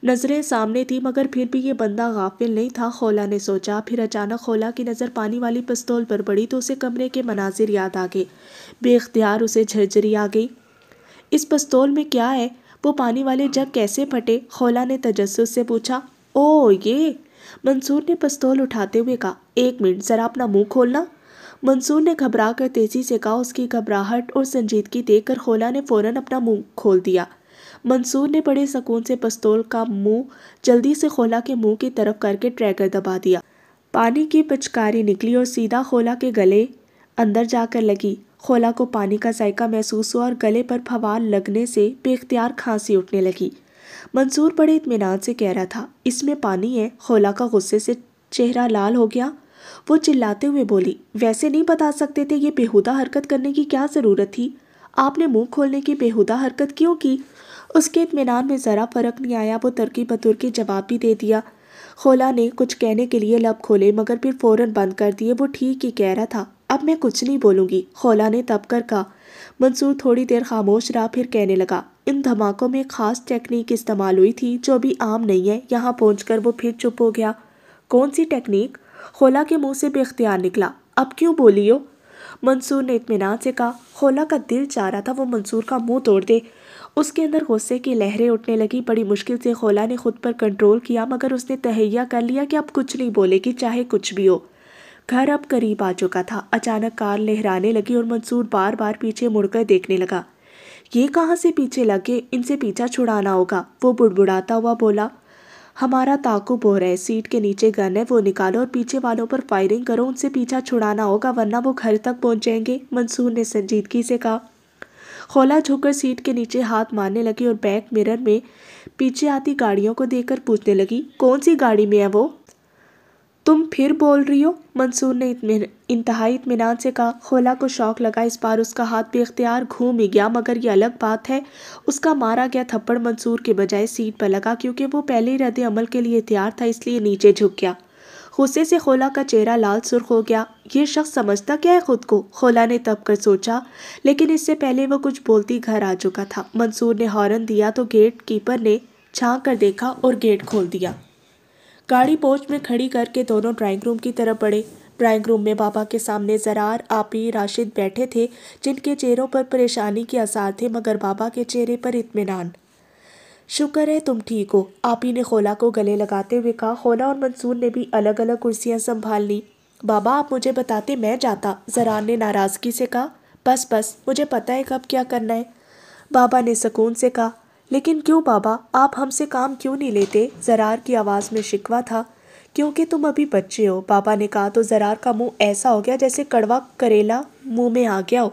نظریں سامنے تھی مگر پھر بھی یہ بندہ غافل نہیں تھا، خولا نے سوچا۔ پھر اچانک خولا کی نظر پانی والی پستول پر پڑی تو اسے کمرے کے مناظر یاد آ گئے۔ بے اختیار اسے جھرجھری آ گئی۔ اس پستول میں کیا ہے؟ وہ پانی والے جگ کیسے پھٹے؟ خولا نے تجسس سے پوچھا۔ او یہ! منصور نے پستول اٹھاتے ہوئے کہا، ایک منٹ ذرا اپنا منہ کھولنا۔ منصور نے گھبرا کر تیزی سے کہا۔ اس کی گھبراہٹ اور سنجیدگی دیکھ کر خولا نے فوراً اپنا منہ کھول دیا۔ منصور نے بڑے سکون سے پستول کا منہ جلدی سے خولا کے منہ کی طرف کر کے ٹریگر دبا دیا۔ پانی کی پچکاری نکلی اور سیدھا خولا کے گلے اندر جا کر لگی۔ خولا کو پانی کا ذائقہ محسوس ہوا اور گلے پر پھوار لگنے سے بے اختیار کھانسی اٹھنے لگی۔ منصور بڑے اطمینان سے کہہ رہا تھا، اس میں پانی ہے۔ خولا کا غصے سے چہرہ لال ہو گیا۔ وہ چلاتے ہوئے بولی، ویسے نہیں بتا سکتے تھے؟ یہ بےہودہ حرکت کرنے کی کیا ضرورت تھی؟ آپ نے منہ کھولنے کی بےہودہ حرکت کیوں کی؟ اس کے اطمینان میں ذرا فرق نہیں آیا۔ وہ ترکی بترکی جواب بھی دے دیا۔ خولا نے کچھ کہنے کے لیے لب کھولے مگر پھر فوراً بند کر دیے۔ وہ ٹھیک ہی کہہ رہا تھا، اب میں کچھ نہیں بولوں گی، خولا نے تب کر کہا۔ منصور تھوڑی دیر خاموش رہا، پھر کہنے لگا، ان دھماکوں میں خاص ٹیکنیک استعمال ہوئی تھی جو بھی عام نہیں ہے۔ یہاں پہنچ کر وہ پھر چپ ہو گیا۔ کون سی ٹیکنیک؟ خولا کے منہ سے بے اختیار نکلا۔ اب کیوں بولی ہو؟ منصور نے اطمینان سے کہا۔ خولا کا دل چاہ رہا تھا وہ منصور کا منہ توڑ دے۔ اس کے اندر غصے کی لہریں اٹھنے لگی۔ بڑی مشکل سے خولا نے خود پر کنٹرول کیا مگر اس نے تہیہ کر لیا کہ اب کچھ نہیں بولے گی چاہے کچھ بھی ہو۔ گھر اب قریب آ چکا تھا۔ اچانک کار لہرانے لگی اور منصور بار بار پیچھے مڑ کر دیکھنے لگا۔ یہ کہاں سے پیچھے لگے؟ ان سے پیچھا چھڑانا ہوگا، وہ بڑبڑاتا ہوا بولا۔ ہمارا تعاقب ہو رہا ہے، سیٹ کے نیچے گن ہے، وہ نکالو اور پیچھے والوں پر فائرنگ کرو، ان سے پیچھا چھڑانا ہوگا ورنہ وہ گھر تک پہنچ جائیں گے، منصور نے سنجیدگی سے کہا۔ خولا جھک کر سیٹ کے نیچے ہاتھ مارنے لگی اور بیک مرر میں پیچھے آتی گاڑیوں کو دیکھ کر پوچھنے لگی، کون سی گاڑی میں ہے وہ؟ تم پھر بول رہی ہو؟ منصور نے انتہائی اطمینان سے کہا۔ خولا کو شوق لگا، اس بار اس کا ہاتھ بے اختیار گھوم ہی گیا مگر یہ الگ بات ہے اس کا مارا گیا تھپڑ منصور کے بجائے سیٹ پر لگا کیونکہ وہ پہلے رد عمل کے لیے تیار تھا، اس لیے نیچے جھک گیا۔ غصے سے خولا کا چہرہ لال سرخ ہو گیا۔ یہ شخص سمجھتا کیا ہے خود کو؟ خولا نے تب کر سوچا، لیکن اس سے پہلے وہ کچھ بولتی گھر آ چکا تھا۔ منصور نے ہارن دیا تو گیٹ کیپر نے جھانک کر دیکھا اور گیٹ کھول دیا۔ گاڑی پورچ میں کھڑی کر کے دونوں ڈرائنگ روم کی طرف بڑھے۔ ڈرائنگ روم میں بابا کے سامنے زرار، آپی، راشد بیٹھے تھے جن کے چہروں پر پریشانی کے آثار تھے مگر بابا کے چہرے پر اطمینان۔ شکر ہے تم ٹھیک ہو، آپی نے خولا کو گلے لگاتے ہوئے کہا۔ خولا اور منصور نے بھی الگ الگ کرسیاں سنبھال لی۔ بابا آپ مجھے بتاتے میں جاتا، زرار نے ناراضگی سے کہا۔ بس بس مجھے پتہ ہے کب کیا کرنا ہے، بابا نے سکون سے کہا۔ لیکن کیوں بابا، آپ ہم سے کام کیوں نہیں لیتے؟ زرار کی آواز میں شکوہ تھا۔ کیونکہ تم ابھی بچے ہو، بابا نے کہا تو زرار کا منہ ایسا ہو گیا جیسے کڑوا کریلا منہ میں آ گیا ہو۔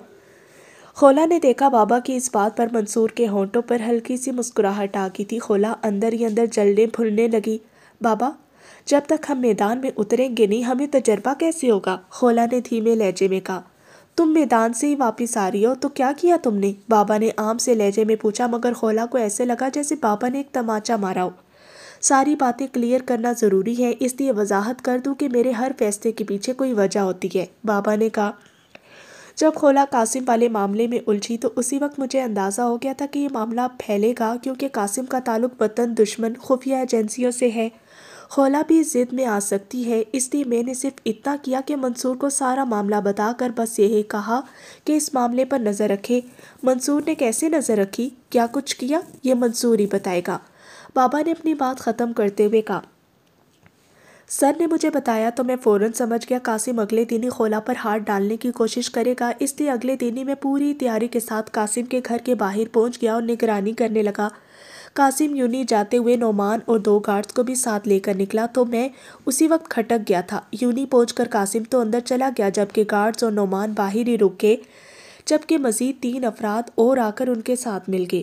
خولا نے دیکھا بابا کی اس بات پر منصور کے ہونٹوں پر ہلکی سی مسکراہٹ آ گئی تھی۔ خولا اندر ہی اندر جلنے پھلنے لگی۔ بابا جب تک ہم میدان میں اتریں گے نہیں ہمیں تجربہ کیسے ہوگا؟ خولا نے دھیمے لہجے میں کہا۔ تم میدان سے ہی واپس آ رہی ہو تو کیا کیا تم نے؟ بابا نے عام سے لہجے میں پوچھا مگر خولا کو ایسے لگا جیسے بابا نے ایک تماچا مارا ہو۔ ساری باتیں کلیئر کرنا ضروری ہے، اس لیے وضاحت کر دوں کہ میرے ہر فیصلے کے پیچھے کوئی وجہ ہوتی ہے، بابا نے کہا۔ جب خولا قاسم والے معاملے میں الجھی تو اسی وقت مجھے اندازہ ہو گیا تھا کہ یہ معاملہ پھیلے گا کیونکہ قاسم کا تعلق وطن دشمن خفیہ ایجنسیوں سے ہے۔ خولا بھی ضد میں آ سکتی ہے، اس لیے میں نے صرف اتنا کیا کہ منصور کو سارا معاملہ بتا کر بس یہی کہا کہ اس معاملے پر نظر رکھے۔ منصور نے کیسے نظر رکھی؟ کیا کچھ کیا؟ یہ منصور ہی بتائے گا، بابا نے اپنی بات ختم کرتے ہوئے کہا۔ سر نے مجھے بتایا تو میں فوراً سمجھ گیا قاسم اگلے دن ہی خولا پر ہاتھ ڈالنے کی کوشش کرے گا، اس لیے اگلے دن ہی میں پوری تیاری کے ساتھ قاسم کے گھر کے باہر پہنچ گیا اور نگرانی کرنے لگا۔ قاسم یونی جاتے ہوئے نعمان اور 2 گارڈز کو بھی ساتھ لے کر نکلا تو میں اسی وقت کھٹک گیا تھا۔ یونی پہنچ کر قاسم تو اندر چلا گیا جبکہ گارڈز اور نعمان باہر ہی رک گئے، جبکہ مزید 3 افراد اور آ کر ان کے ساتھ مل گئے۔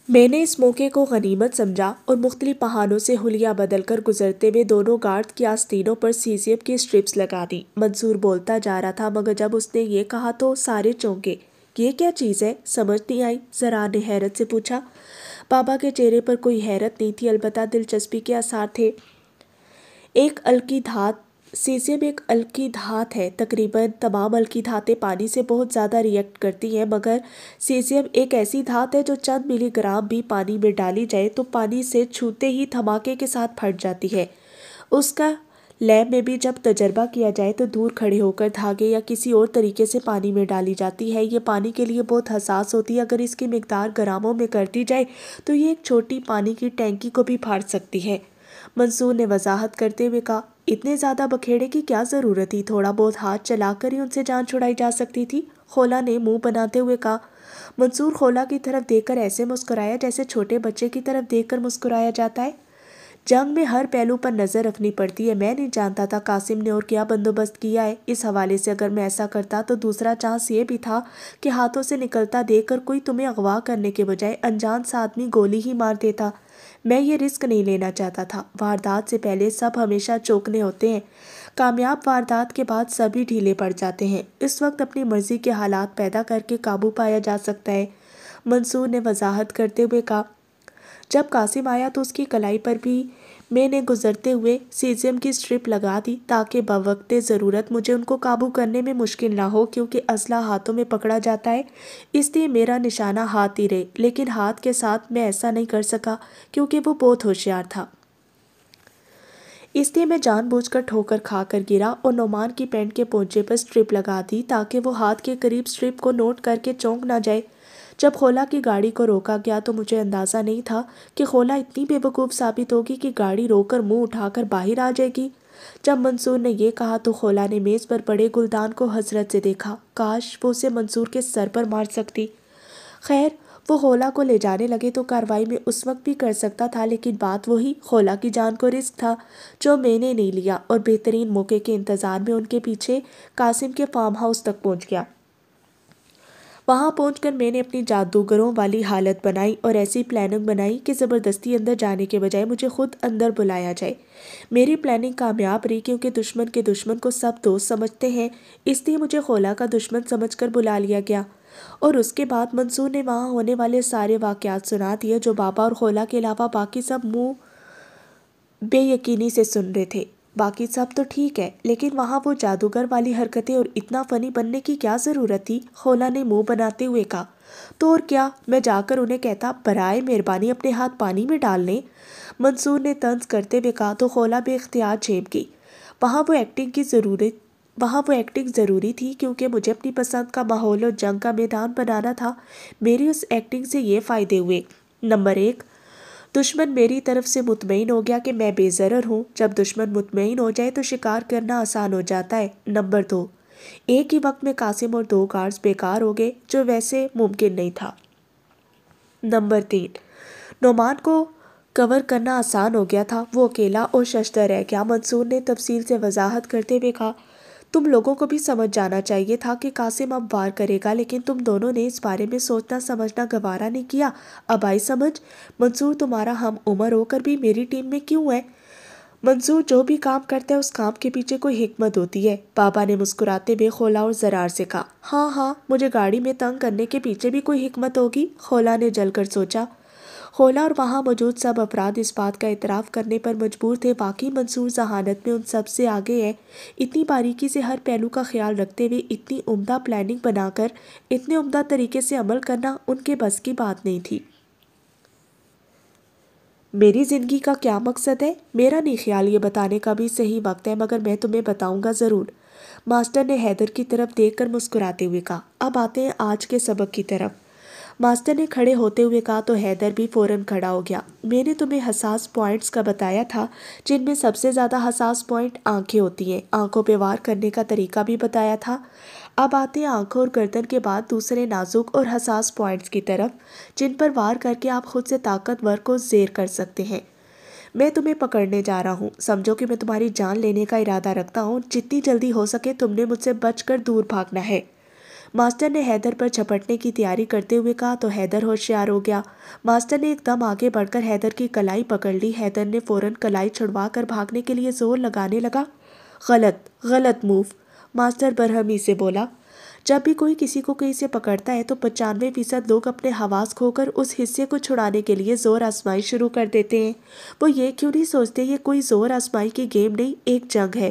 میں نے اس موقع کو غنیمت سمجھا اور مختلف بہانوں سے حلیہ بدل کر گزرتے ہوئے دونوں گارڈ کی آستینوں پر سیزیم کی اسٹرپس لگا دی۔ منصور بولتا جا رہا تھا مگر جب اس نے یہ کہا تو سارے چونکے۔ یہ کیا چیز ہے؟ سمجھ نہیں آئی، زرار نے حیرت سے پوچھا۔ بابا کے چہرے پر کوئی حیرت نہیں تھی، البتہ دلچسپی کے آثار تھے۔ ایک الکی دھات سیزیم ایک الکی دھات ہے، تقریباً تمام الکی دھاتیں پانی سے بہت زیادہ ریئیکٹ کرتی ہیں، مگر سیزیم ایک ایسی دھات ہے جو چند ملی گرام بھی پانی میں ڈالی جائے تو پانی سے چھوتے ہی دھماکے کے ساتھ پھٹ جاتی ہے۔ اس کا لیب میں بھی جب تجربہ کیا جائے تو دور کھڑے ہو کر دھاگے یا کسی اور طریقے سے پانی میں ڈالی جاتی ہے۔ یہ پانی کے لیے بہت حساس ہوتی ہے، اگر اس کی مقدار گراموں میں کر دی جائے تو یہ ایک چھوٹی پانی کی ٹینکی کو بھی پھاڑ سکتی ہے۔ منصور نے وضاحت کرتے ہوئے کہا، اتنے زیادہ بکھیڑے کی کیا ضرورت تھی؟ تھوڑا بہت ہاتھ چلا کر ہی ان سے جان چھڑائی جا سکتی تھی، خولا نے منہ بناتے ہوئے کہا۔ منصور خولا کی طرف دیکھ کر ایسے مسکرایا جیسے چھوٹے بچے کی طرف دیکھ کر مسکرایا جاتا ہے۔ جنگ میں ہر پہلو پر نظر رکھنی پڑتی ہے، میں نہیں جانتا تھا قاسم نے اور کیا بندوبست کیا ہے۔ اس حوالے سے اگر میں ایسا کرتا تو دوسرا چانس یہ بھی تھا کہ ہاتھوں سے نکلتا دیکھ کر کوئی تمہیں اغوا کرنے کے بجائے انجان سا آدمی گولی ہی مار دیتا۔ میں یہ رسک نہیں لینا چاہتا تھا۔ واردات سے پہلے سب ہمیشہ چوکنے ہوتے ہیں، کامیاب واردات کے بعد سبھی ڈھیلے پڑ جاتے ہیں۔ اس وقت اپنی مرضی کے حالات پیدا کر کے قابو پایا جا سکتا ہے، منصور نے وضاحت کرتے ہوئے کہا۔ جب قاسم آیا تو اس کی کلائی پر بھی میں نے گزرتے ہوئے سیزیم کی اسٹرپ لگا دی تاکہ بوقت ضرورت مجھے ان کو قابو کرنے میں مشکل نہ ہو، کیونکہ اسلحہ ہاتھوں میں پکڑا جاتا ہے، اس لیے میرا نشانہ ہاتھ ہی رہے۔ لیکن ہاتھ کے ساتھ میں ایسا نہیں کر سکا کیونکہ وہ بہت ہوشیار تھا، اس لیے میں جان بوجھ کر ٹھوکر کھا کر گرا اور نعمان کی پینٹ کے پونچے پر اسٹرپ لگا دی تاکہ وہ ہاتھ کے قریب اسٹرپ کو نوٹ کر کے چونک نہ جائے۔ جب خولا کی گاڑی کو روکا گیا تو مجھے اندازہ نہیں تھا کہ خولا اتنی بے وقوف ثابت ہوگی کہ گاڑی روک کر منہ اٹھا کر باہر آ جائے گی۔ جب منصور نے یہ کہا تو خولا نے میز پر پڑے گلدان کو حسرت سے دیکھا، کاش وہ اسے منصور کے سر پر مار سکتی۔ خیر، وہ خولا کو لے جانے لگے تو کارروائی میں اس وقت بھی کر سکتا تھا، لیکن بات وہی خولا کی جان کو رسک تھا جو میں نے نہیں لیا، اور بہترین موقع کے انتظار میں ان کے پیچھے قاسم کے فارم ہاؤس تک پہنچ گیا۔ وہاں پہنچ کر میں نے اپنی جادوگروں والی حالت بنائی اور ایسی پلاننگ بنائی کہ زبردستی اندر جانے کے بجائے مجھے خود اندر بلایا جائے۔ میری پلاننگ کامیاب رہی کیونکہ دشمن کے دشمن کو سب دوست سمجھتے ہیں، اس لیے مجھے خولا کا دشمن سمجھ کر بلا لیا گیا، اور اس کے بعد منصور نے وہاں ہونے والے سارے واقعات سنا دیے جو بابا اور خولا کے علاوہ باقی سب منہ بے یقینی سے سن رہے تھے۔ باقی سب تو ٹھیک ہے، لیکن وہاں وہ جادوگر والی حرکتیں اور اتنا فنی بننے کی کیا ضرورت تھی؟ خولا نے منہ بناتے ہوئے کہا۔ تو اور کیا، میں جا کر انہیں کہتا برائے مہربانی اپنے ہاتھ پانی میں ڈال لیں، منصور نے طنز کرتے ہوئے کہا تو خولا بے اختیار جھیپ گئی۔ وہاں وہ ایکٹنگ ضروری تھی کیونکہ مجھے اپنی پسند کا ماحول اور جنگ کا میدان بنانا تھا۔ میری اس ایکٹنگ سے یہ فائدے ہوئے، نمبر 1، دشمن میری طرف سے مطمئن ہو گیا کہ میں بے ضرر ہوں۔ جب دشمن مطمئن ہو جائے تو شکار کرنا آسان ہو جاتا ہے۔ نمبر 2، ایک ہی وقت میں قاسم اور 2 گارڈز بیکار ہو گئے جو ویسے ممکن نہیں تھا۔ نمبر 3، نعمان کو کور کرنا آسان ہو گیا تھا، وہ اکیلا اور ششدر رہ گیا۔ منصور نے تفصیل سے وضاحت کرتے ہوئے کہا، تم لوگوں کو بھی سمجھ جانا چاہیے تھا کہ قاسم اب وار کرے گا، لیکن تم دونوں نے اس بارے میں سوچنا سمجھنا گوارا نہیں کیا۔ اب آئی سمجھ؟ منصور تمہارا ہم عمر ہو کر بھی میری ٹیم میں کیوں ہے؟ منصور جو بھی کام کرتا ہے اس کام کے پیچھے کوئی حکمت ہوتی ہے، بابا نے مسکراتے ہوئے خولا اور زرار سے کہا۔ ہاں، مجھے گاڑی میں تنگ کرنے کے پیچھے بھی کوئی حکمت ہوگی، خولا نے جل کر سوچا۔ خولا اور وہاں موجود سب افراد اس بات کا اعتراف کرنے پر مجبور تھے، واقعی منصور ذہانت میں ان سب سے آگے ہے۔ اتنی باریکی سے ہر پہلو کا خیال رکھتے ہوئے اتنی عمدہ پلاننگ بنا کر اتنے عمدہ طریقے سے عمل کرنا ان کے بس کی بات نہیں تھی۔ میری زندگی کا کیا مقصد ہے؟ میرا نہیں خیال یہ بتانے کا بھی صحیح وقت ہے، مگر میں تمہیں بتاؤں گا ضرور، ماسٹر نے حیدر کی طرف دیکھ کر مسکراتے ہوئے کہا۔ اب آتے ہیں آج کے سبق کی طرف، ماسٹر نے کھڑے ہوتے ہوئے کہا تو حیدر بھی فوراً کھڑا ہو گیا۔ میں نے تمہیں حساس پوائنٹس کا بتایا تھا، جن میں سب سے زیادہ حساس پوائنٹ آنکھیں ہوتی ہیں، آنکھوں پہ وار کرنے کا طریقہ بھی بتایا تھا۔ اب آتے ہیں آنکھوں اور گردن کے بعد دوسرے نازک اور حساس پوائنٹس کی طرف، جن پر وار کر کے آپ خود سے طاقتور کو زیر کر سکتے ہیں۔ میں تمہیں پکڑنے جا رہا ہوں، سمجھو کہ میں تمہاری جان لینے کا ارادہ رکھتا ہوں، جتنی جلدی ہو سکے تم نے مجھ سے بچ کر دور بھاگنا ہے۔ ماسٹر نے حیدر پر جھپٹنے کی تیاری کرتے ہوئے کہا تو حیدر ہوشیار ہو گیا۔ ماسٹر نے ایک دم آگے بڑھ کر حیدر کی کلائی پکڑ لی۔ حیدر نے فوراً کلائی چھڑوا کر بھاگنے کے لیے زور لگانے لگا۔ غلط موو، ماسٹر برہمی سے بولا۔ جب بھی کوئی کسی کو کہیں سے پکڑتا ہے تو 95% لوگ اپنے حواس کھو کر اس حصے کو چھڑانے کے لیے زور آزمائی شروع کر دیتے ہیں۔ وہ یہ کیوں نہیں سوچتے یہ کوئی زور آزمائی کی گیم نہیں، ایک جنگ ہے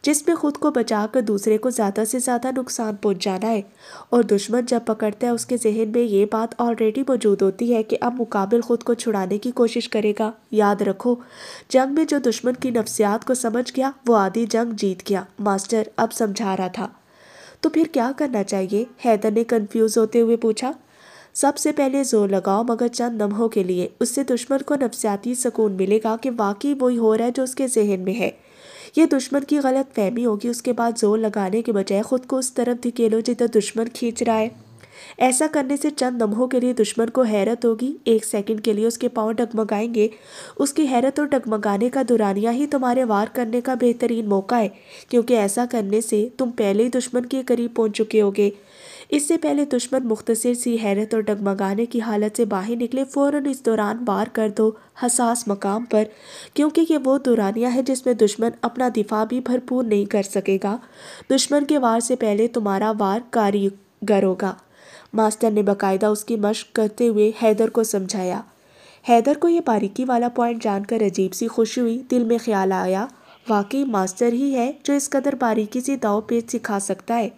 جس میں خود کو بچا کر دوسرے کو زیادہ سے زیادہ نقصان پہنچانا ہے، اور دشمن جب پکڑتا ہے اس کے ذہن میں یہ بات آلریڈی موجود ہوتی ہے کہ اب مقابل خود کو چھڑانے کی کوشش کرے گا۔ یاد رکھو، جنگ میں جو دشمن کی نفسیات کو سمجھ گیا وہ آدھی جنگ جیت گیا۔ ماسٹر اب سمجھا رہا تھا۔ تو پھر کیا کرنا چاہیے؟ حیدر نے کنفیوز ہوتے ہوئے پوچھا۔ سب سے پہلے زور لگاؤ، مگر چند لمحوں کے لیے۔ اس سے دشمن کو نفسیاتی سکون ملے گا کہ واقعی وہی ہو رہا ہے جو اس کے ذہن میں ہے۔ یہ دشمن کی غلط فہمی ہوگی۔ اس کے بعد زور لگانے کے بجائے خود کو اس طرف دھکیلو جدھر دشمن کھینچ رہا ہے۔ ایسا کرنے سے چند لمحوں کے لیے دشمن کو حیرت ہوگی، 1 سیکنڈ کے لیے اس کے پاؤں ڈگمگائیں گے۔ اس کی حیرت اور ڈگمگانے کا دورانیہ ہی تمہارے وار کرنے کا بہترین موقع ہے، کیونکہ ایسا کرنے سے تم پہلے ہی دشمن کے قریب پہنچ چکے ہوگے۔ اس سے پہلے دشمن مختصر سی حیرت اور ڈگمگانے کی حالت سے باہر نکلے، فوراً اس دوران وار کر دو حساس مقام پر، کیونکہ یہ وہ دورانیہ ہے جس میں دشمن اپنا دفاع بھی بھرپور نہیں کر سکے گا۔ دشمن کے وار سے پہلے تمہارا وار کاریگر ہوگا۔ ماسٹر نے باقاعدہ اس کی مشق کرتے ہوئے حیدر کو سمجھایا۔ حیدر کو یہ باریکی والا پوائنٹ جان کر عجیب سی خوشی ہوئی۔ دل میں خیال آیا، واقعی ماسٹر ہی ہے جو اس قدر باریکی سے داؤ پیچ سکھا سکتا ہے۔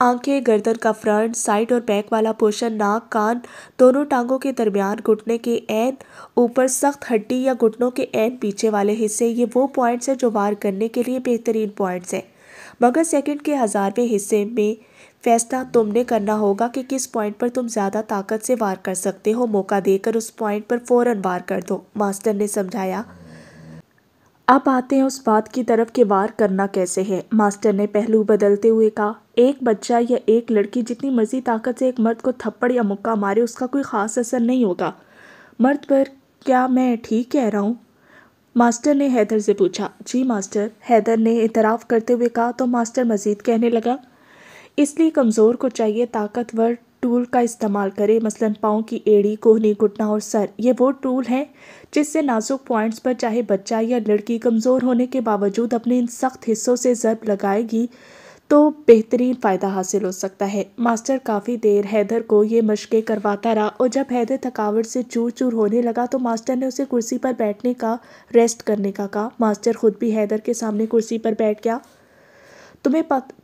آنکھیں، گردن کا فرنٹ، سائڈ اور بیک والا پورشن، ناک، کان، دونوں ٹانگوں کے درمیان، گھٹنے کے عین اوپر سخت ہڈی یا گھٹنوں کے عین پیچھے والے حصے، یہ وہ پوائنٹس ہیں جو وار کرنے کے لیے بہترین پوائنٹس ہیں۔ مگر سیکنڈ کے 1000ویں حصے میں فیصلہ تم نے کرنا ہوگا کہ کس پوائنٹ پر تم زیادہ طاقت سے وار کر سکتے ہو۔ موقع دے کر اس پوائنٹ پر فوراً وار کر دو، ماسٹر نے سمجھایا۔ اب آتے ہیں اس بات کی طرف کہ وار کرنا کیسے ہے، ماسٹر نے پہلو بدلتے ہوئے کہا۔ ایک بچہ یا ایک لڑکی جتنی مرضی طاقت سے ایک مرد کو تھپڑ یا مکہ مارے اس کا کوئی خاص اثر نہیں ہوگا مرد پر۔ کیا میں ٹھیک کہہ رہا ہوں؟ ماسٹر نے حیدر سے پوچھا۔ جی ماسٹر، حیدر نے اعتراف کرتے ہوئے کہا۔ تو ماسٹر مزید کہنے لگا، اس لیے کمزور کو چاہیے طاقتور ٹول کا استعمال کرے، مثلاً پاؤں کی ایڑی، کوہنی، گھٹنا اور سر۔ یہ وہ ٹول ہیں جس سے نازک پوائنٹس پر چاہے بچہ یا لڑکی کمزور ہونے کے باوجود اپنے ان سخت حصوں سے ضرب لگائے گی تو بہترین فائدہ حاصل ہو سکتا ہے۔ ماسٹر کافی دیر حیدر کو یہ مشقیں کرواتا رہا، اور جب حیدر تھکاوٹ سے چور چور ہونے لگا تو ماسٹر نے اسے کرسی پر بیٹھنے کا، ریسٹ کرنے کا کہا۔ ماسٹر خود بھی حیدر کے سامنے کرسی پر بیٹھ گیا۔ تمہیں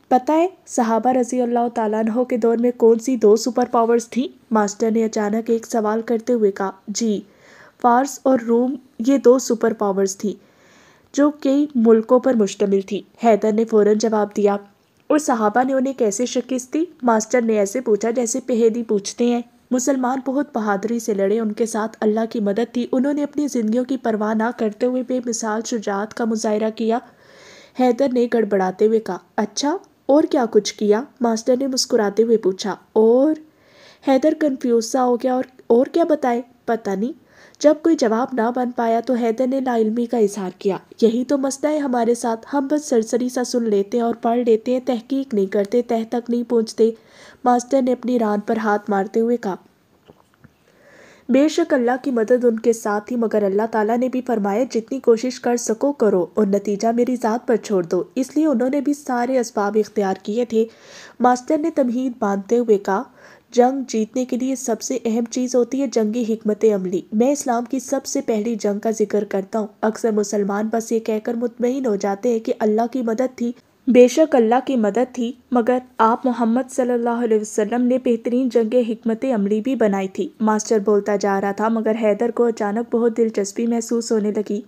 پتہ ہے صحابہ رضی اللہ تعالیٰ عنہ کے دور میں کون سی 2 سپر پاورز تھیں؟ ماسٹر نے اچانک ایک سوال کرتے ہوئے کہا۔ جی، فارس اور روم، یہ 2 سپر پاورز تھیں جو کئی ملکوں پر مشتمل تھی، حیدر نے فوراً جواب دیا۔ اور صحابہ نے انہیں کیسے شکست دی؟ ماسٹر نے ایسے پوچھا جیسے پہیدی پوچھتے ہیں۔ مسلمان بہت بہادری سے لڑے، ان کے ساتھ اللہ کی مدد تھی، انہوں نے اپنی زندگیوں کی پرواہ نہ کرتے ہوئے بے مثال شجاعت کا مظاہرہ کیا۔ حیدر نے گڑبڑاتے ہوئے کہا۔ اچھا، اور کیا کچھ کیا؟ ماسٹر نے مسکراتے ہوئے پوچھا۔ اور؟ حیدر کنفیوز سا ہو گیا، اور کیا بتائے؟ پتہ نہیں۔ جب کوئی جواب نہ بن پایا تو حیدر نے لا علمی کا اظہار کیا۔ یہی تو مسئلہ ہے ہمارے ساتھ، ہم بس سرسری سا سن لیتے ہیں اور پڑھ لیتے ہیں، تحقیق نہیں کرتے، تہ تک نہیں پہنچتے۔ ماسٹر نے اپنی ران پر ہاتھ مارتے ہوئے کہا۔ بے شک اللہ کی مدد ان کے ساتھ تھی، مگر اللہ تعالیٰ نے بھی فرمایا جتنی کوشش کر سکو کرو اور نتیجہ میری ذات پر چھوڑ دو، اس لیے انہوں نے بھی سارے اسباب اختیار کیے تھے۔ ماسٹر نے تمہید باندھتے ہوئے کہا۔ جنگ جیتنے کے لیے سب سے اہم چیز ہوتی ہے جنگی حکمت عملی۔ میں اسلام کی سب سے پہلی جنگ کا ذکر کرتا ہوں۔ اکثر مسلمان بس یہ کہہ کر مطمئن ہو جاتے ہیں کہ اللہ کی مدد تھی۔ بے شک اللہ کی مدد تھی، مگر آپ محمد صلی اللہ علیہ وسلم نے بہترین جنگ حکمت عملی بھی بنائی تھی۔ ماسٹر بولتا جا رہا تھا، مگر حیدر کو اچانک بہت دلچسپی محسوس ہونے لگی۔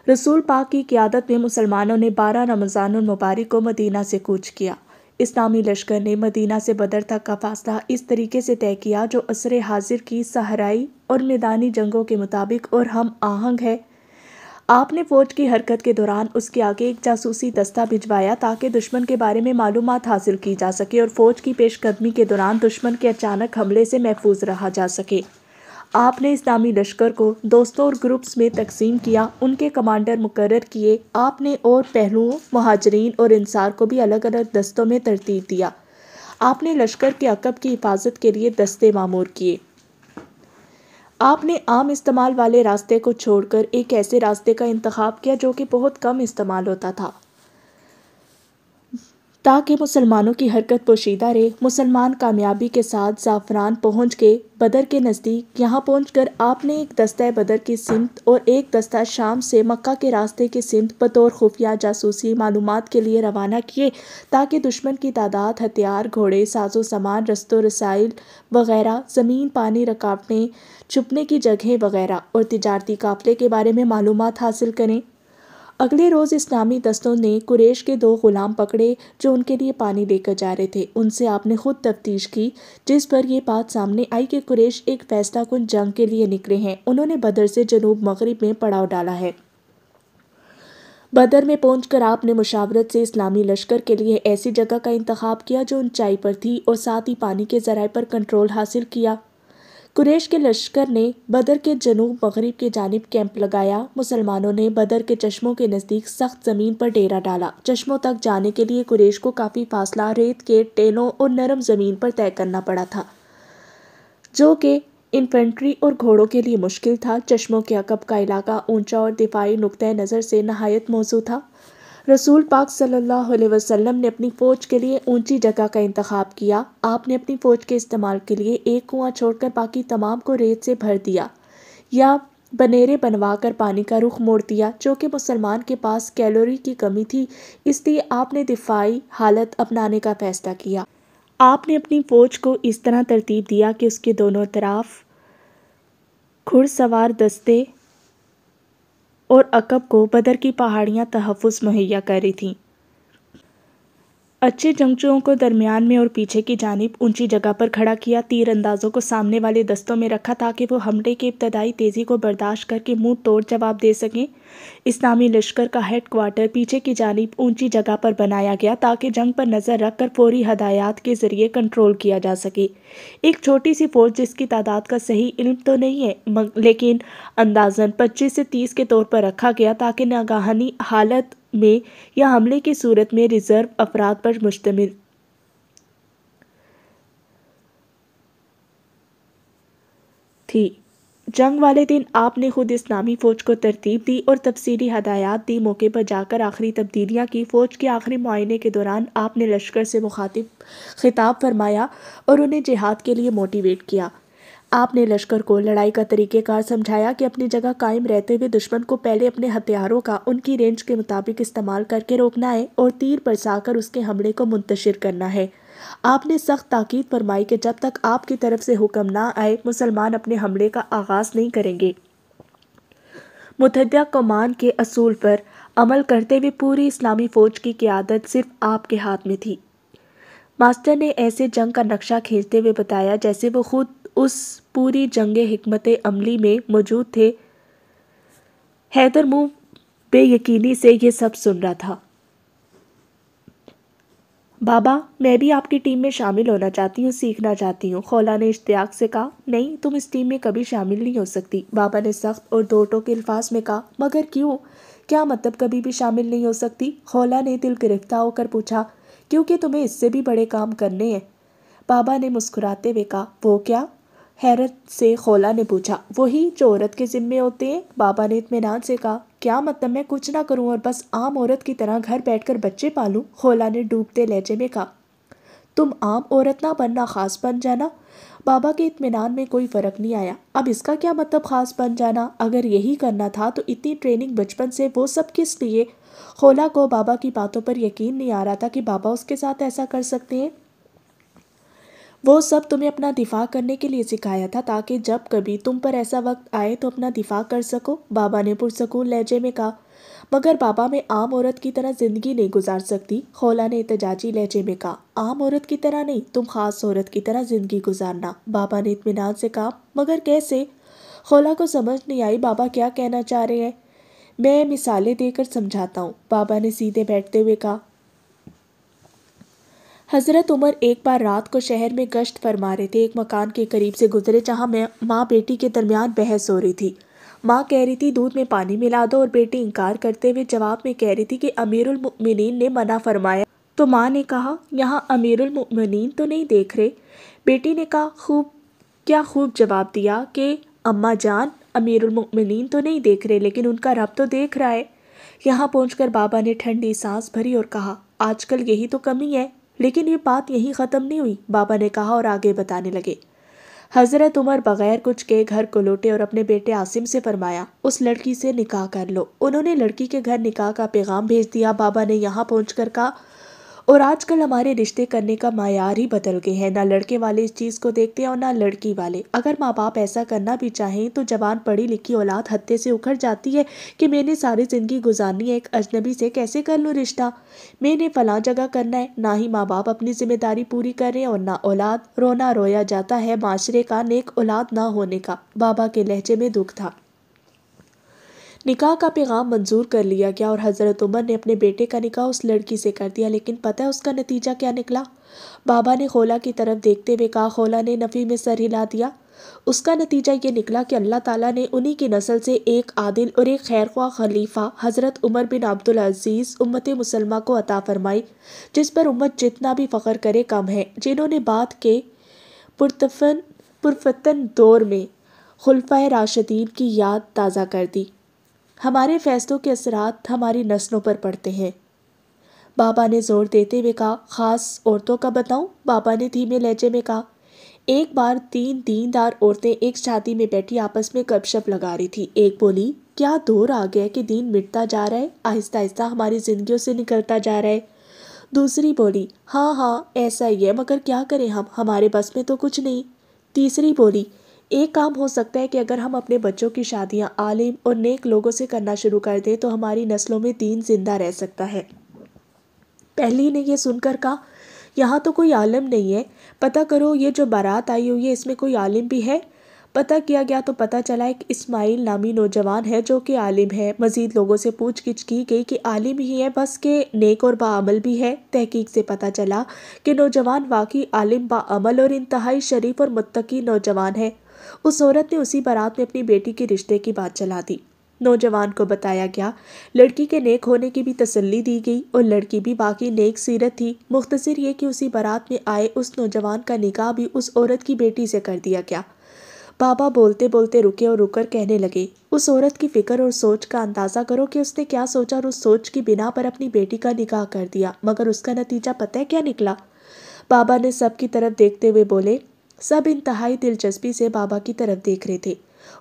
رسول پاک کی قیادت میں مسلمانوں نے 12 رمضان المبارک کو مدینہ سے کوچ کیا۔ اسلامی لشکر نے مدینہ سے بدر تک کا فاصلہ اس طریقے سے طے کیا جو عصر حاضر کی صحرائی اور میدانی جنگوں کے مطابق اور ہم آہنگ ہے۔ آپ نے فوج کی حرکت کے دوران اس کے آگے ایک جاسوسی دستہ بھجوایا تاکہ دشمن کے بارے میں معلومات حاصل کی جا سکے اور فوج کی پیش قدمی کے دوران دشمن کے اچانک حملے سے محفوظ رہا جا سکے۔ آپ نے اسلامی لشکر کو دوستوں اور گروپس میں تقسیم کیا، ان کے کمانڈر مقرر کیے۔ آپ نے اور پہلوؤں، مہاجرین اور انصار کو بھی الگ الگ دستوں میں ترتیب دیا۔ آپ نے لشکر کے عقب کی حفاظت کے لیے دستے معمور کیے۔ آپ نے عام استعمال والے راستے کو چھوڑ کر ایک ایسے راستے کا انتخاب کیا جو کہ بہت کم استعمال ہوتا تھا تاکہ مسلمانوں کی حرکت پوشیدہ رہے۔ مسلمان کامیابی کے ساتھ زعفران پہنچ گئے بدر کے نزدیک۔ یہاں پہنچ کر آپ نے ایک دستہ بدر کی سمت اور ایک دستہ شام سے مکہ کے راستے کی سمت بطور خفیہ جاسوسی معلومات کے لیے روانہ کیے تاکہ دشمن کی تعداد، ہتھیار، گھوڑے، ساز و سامان، رست و رسائل وغیرہ، زمین، پانی، رکاوٹیں، چھپنے کی جگہیں وغیرہ اور تجارتی قافلے کے بارے میں معلومات حاصل کریں۔ اگلے روز اسلامی دستوں نے قریش کے 2 غلام پکڑے جو ان کے لیے پانی لے کر جا رہے تھے۔ ان سے آپ نے خود تفتیش کی، جس پر یہ بات سامنے آئی کہ قریش ایک فیصلہ کن جنگ کے لیے نکلے ہیں۔ انہوں نے بدر سے جنوب مغرب میں پڑاؤ ڈالا ہے۔ بدر میں پہنچ کر آپ نے مشاورت سے اسلامی لشکر کے لیے ایسی جگہ کا انتخاب کیا جو اونچائی پر تھی اور ساتھ ہی پانی کے ذرائع پر کنٹرول حاصل کیا۔ قریش کے لشکر نے بدر کے جنوب مغرب کی جانب کیمپ لگایا۔ مسلمانوں نے بدر کے چشموں کے نزدیک سخت زمین پر ڈیرا ڈالا۔ چشموں تک جانے کے لیے قریش کو کافی فاصلہ ریت کے ٹیلوں اور نرم زمین پر طے کرنا پڑا تھا، جو کہ انفنٹری اور گھوڑوں کے لیے مشکل تھا۔ چشموں کے عقب کا علاقہ اونچا اور دفاعی نقطہ نظر سے نہایت موزوں تھا۔ رسول پاک صلی اللہ علیہ وسلم نے اپنی فوج کے لیے اونچی جگہ کا انتخاب کیا۔ آپ نے اپنی فوج کے استعمال کے لیے ایک کنواں چھوڑ کر باقی تمام کو ریت سے بھر دیا یا بنیرے بنوا کر پانی کا رخ موڑ دیا۔ چونکہ مسلمان کے پاس کیلوری کی کمی تھی، اس لیے آپ نے دفاعی حالت اپنانے کا فیصلہ کیا۔ آپ نے اپنی فوج کو اس طرح ترتیب دیا کہ اس کے دونوں طرف گھڑ سوار دستے اور عقب کو بدر کی پہاڑیاں تحفظ مہیا کر رہی تھیں۔ اچھے جنگجوؤں کو درمیان میں اور پیچھے کی جانب اونچی جگہ پر کھڑا کیا۔ تیر اندازوں کو سامنے والے دستوں میں رکھا تاکہ وہ حملے کی ابتدائی تیزی کو برداشت کر کے منہ توڑ جواب دے سکیں۔ اسلامی لشکر کا ہیڈ کوارٹر پیچھے کی جانب اونچی جگہ پر بنایا گیا تاکہ جنگ پر نظر رکھ کر فوری ہدایات کے ذریعے کنٹرول کیا جا سکے۔ ایک چھوٹی سی فوج جس کی تعداد کا صحیح علم تو نہیں ہے، لیکن اندازاً 25 سے 30 کے طور پر رکھا گیا تاکہ ناگہانی حالت میں یا حملے کی صورت میں ریزرو افراد پر مشتمل تھی۔ جنگ والے دن آپ نے خود اسلامی فوج کو ترتیب دی اور تفصیلی ہدایات دی۔ موقع پر جا کر آخری تبدیلیاں کی۔ فوج کے آخری معائنے کے دوران آپ نے لشکر سے خطاب فرمایا اور انہیں جہاد کے لیے موٹیویٹ کیا۔ آپ نے لشکر کو لڑائی کا طریقہ کار سمجھایا کہ اپنی جگہ قائم رہتے ہوئے دشمن کو پہلے اپنے ہتھیاروں کا ان کی رینج کے مطابق استعمال کر کے روکنا ہے اور تیر برسا کر اس کے حملے کو منتشر کرنا ہے۔ آپ نے سخت تاکید فرمائی کہ جب تک آپ کی طرف سے حکم نہ آئے مسلمان اپنے حملے کا آغاز نہیں کریں گے۔ متحدہ کمان کے اصول پر عمل کرتے ہوئے پوری اسلامی فوج کی قیادت صرف آپ کے ہاتھ میں تھی۔ ماسٹر نے ایسے جنگ کا نقشہ کھینچتے ہوئے بتایا جیسے وہ خود اس پوری جنگ حکمت عملی میں موجود تھے۔ حیدر منہ بے یقینی سے یہ سب سن رہا تھا۔ بابا، میں بھی آپ کی ٹیم میں شامل ہونا چاہتی ہوں، سیکھنا چاہتی ہوں، خولا نے اشتیاق سے کہا۔ نہیں، تم اس ٹیم میں کبھی شامل نہیں ہو سکتی، بابا نے سخت اور دو ٹوک الفاظ میں کہا۔ مگر کیوں؟ کیا مطلب کبھی بھی شامل نہیں ہو سکتی؟ خولا نے دل گرفتہ ہو کر پوچھا۔ کیونکہ تمہیں اس سے بھی بڑے کام کرنے ہیں، بابا نے مسکراتے ہوئے کہا۔ وہ کیا؟ حیرت سے خولا نے پوچھا۔ وہی جو عورت کے ذمے ہوتے ہیں، بابا نے اطمینان سے کہا۔ کیا مطلب میں کچھ نہ کروں اور بس عام عورت کی طرح گھر بیٹھ کر بچے پالوں؟ خولا نے ڈوبتے لہجے میں کہا۔ تم عام عورت نہ بننا، خاص بن جانا۔ بابا کے اطمینان میں کوئی فرق نہیں آیا۔ اب اس کا کیا مطلب خاص بن جانا؟ اگر یہی کرنا تھا تو اتنی ٹریننگ بچپن سے وہ سب کس لیے؟ خولا کو بابا کی باتوں پر یقین نہیں آ رہا تھا کہ بابا اس کے ساتھ ایسا کر سکتے ہیں۔ وہ سب تمہیں اپنا دفاع کرنے کے لیے سکھایا تھا تاکہ جب کبھی تم پر ایسا وقت آئے تو اپنا دفاع کر سکو، بابا نے پرسکون لہجے میں کہا۔ مگر بابا، میں عام عورت کی طرح زندگی نہیں گزار سکتی، خولا نے احتجاجی لہجے میں کہا۔ عام عورت کی طرح نہیں، تم خاص عورت کی طرح زندگی گزارنا، بابا نے اطمینان سے کہا۔ مگر کیسے؟ خولا کو سمجھ نہیں آئی بابا کیا کہنا چاہ رہے ہیں۔ میں مثالیں دے کر سمجھاتا ہوں، بابا نے سیدھے بیٹھتے ہوئے کہا۔ حضرت عمر ایک بار رات کو شہر میں گشت فرما رہے تھے۔ ایک مکان کے قریب سے گزرے جہاں ماں بیٹی کے درمیان بحث ہو رہی تھی۔ ماں کہہ رہی تھی دودھ میں پانی ملا دو اور بیٹی انکار کرتے ہوئے جواب میں کہہ رہی تھی کہ امیر المؤمنین نے منع فرمایا۔ تو ماں نے کہا یہاں امیر المؤمنین تو نہیں دیکھ رہے۔ بیٹی نے کہا کیا خوب جواب دیا کہ اماں جان امیر المؤمنین تو نہیں دیکھ رہے لیکن ان کا رب تو دیکھ رہا ہے۔ یہاں پہنچ کر بابا نے ٹھنڈی سانس بھری اور کہا آج کل یہی تو کمی ہے۔ لیکن یہ بات یہی ختم نہیں ہوئی، بابا نے کہا اور آگے بتانے لگے۔ حضرت عمر بغیر کچھ کے گھر کو لوٹے اور اپنے بیٹے عاصم سے فرمایا اس لڑکی سے نکاح کر لو۔ انہوں نے لڑکی کے گھر نکاح کا پیغام بھیج دیا۔ بابا نے یہاں پہنچ کر کہا اور آج کل ہمارے رشتے کرنے کا معیار ہی بدل گئے ہیں، نہ لڑکے والے اس چیز کو دیکھتے ہیں اور نہ لڑکی والے۔ اگر ماں باپ ایسا کرنا بھی چاہیں تو جوان پڑھی لکھی اولاد ہتھے سے اکھڑ جاتی ہے کہ میں نے ساری زندگی گزارنی ہے، ایک اجنبی سے کیسے کر لوں رشتہ، میں نے فلاں جگہ کرنا ہے۔ نہ ہی ماں باپ اپنی ذمہ داری پوری کر رہے ہیں اور نہ اولاد۔ رونا رویا جاتا ہے معاشرے کا نیک اولاد نہ ہونے کا۔ بابا کے لہجے میں دکھ تھا۔ نکاح کا پیغام منظور کر لیا گیا اور حضرت عمر نے اپنے بیٹے کا نکاح اس لڑکی سے کر دیا، لیکن پتہ ہے اس کا نتیجہ کیا نکلا؟ بابا نے خولا کی طرف دیکھتے ہوئے کہا۔ خولا نے نفی میں سر ہلا دیا۔ اس کا نتیجہ یہ نکلا کہ اللہ تعالیٰ نے انہی کی نسل سے ایک عادل اور ایک خیرخواہ خلیفہ حضرت عمر بن عبدالعزیز امت مسلمہ کو عطا فرمائی، جس پر امت جتنا بھی فخر کرے کم ہے، جنہوں نے بعد کے پرفتن دور میں خلفائے راشدین کی یاد تازہ کر دی۔ ہمارے فیصلوں کے اثرات ہماری نسلوں پر پڑتے ہیں۔ بابا نے زور دیتے ہوئے کہا خاص عورتوں کا بتاؤں؟ بابا نے دھیمے لہجے میں کہا۔ ایک بار 3 دیندار عورتیں ایک شادی میں بیٹھی آپس میں گپ شپ لگا رہی تھی۔ ایک بولی کیا دور آ گیا کہ دین مٹتا جا رہا ہے، آہستہ آہستہ ہماری زندگیوں سے نکلتا جا رہا ہے۔ دوسری بولی ہاں ایسا ہی ہے، مگر کیا کریں ہمارے بس میں تو کچھ نہیں۔ تیسری بولی ایک کام ہو سکتا ہے کہ اگر ہم اپنے بچوں کی شادیاں عالم اور نیک لوگوں سے کرنا شروع کر دیں تو ہماری نسلوں میں دین زندہ رہ سکتا ہے۔ پہلی نے یہ سن کر کہا یہاں تو کوئی عالم نہیں ہے، پتہ کرو یہ جو بارات آئی ہوئی ہے اس میں کوئی عالم بھی ہے؟ پتہ کیا گیا تو پتہ چلا ایک اسماعیل نامی نوجوان ہے جو کہ عالم ہے۔ مزید لوگوں سے پوچھ گچھ کی گئی کہ عالم ہی ہے بس کہ نیک اور باعمل بھی ہے۔ تحقیق سے پتہ چلا کہ نوجوان واقعی عالم، باعمل اور انتہائی شریف اور متقی نوجوان ہے۔ اس عورت نے اسی بارات میں اپنی بیٹی کے رشتے کی بات چلا دی۔ نوجوان کو بتایا گیا، لڑکی کے نیک ہونے کی بھی تسلی دی گئی اور لڑکی بھی باقی نیک سیرت تھی۔ مختصر یہ کہ اسی بارات میں آئے اس نوجوان کا نکاح بھی اس عورت کی بیٹی سے کر دیا گیا۔ بابا بولتے بولتے رکے اور رک کر کہنے لگے اس عورت کی فکر اور سوچ کا اندازہ کرو کہ اس نے کیا سوچا اور اس سوچ کی بنا پر اپنی بیٹی کا نکاح کر دیا، مگر اس کا نتیجہ پتہ ہے کیا نکلا؟ بابا نے سب کی طرف دیکھتے ہوئے بولے۔ سب انتہائی دلچسپی سے بابا کی طرف دیکھ رہے تھے۔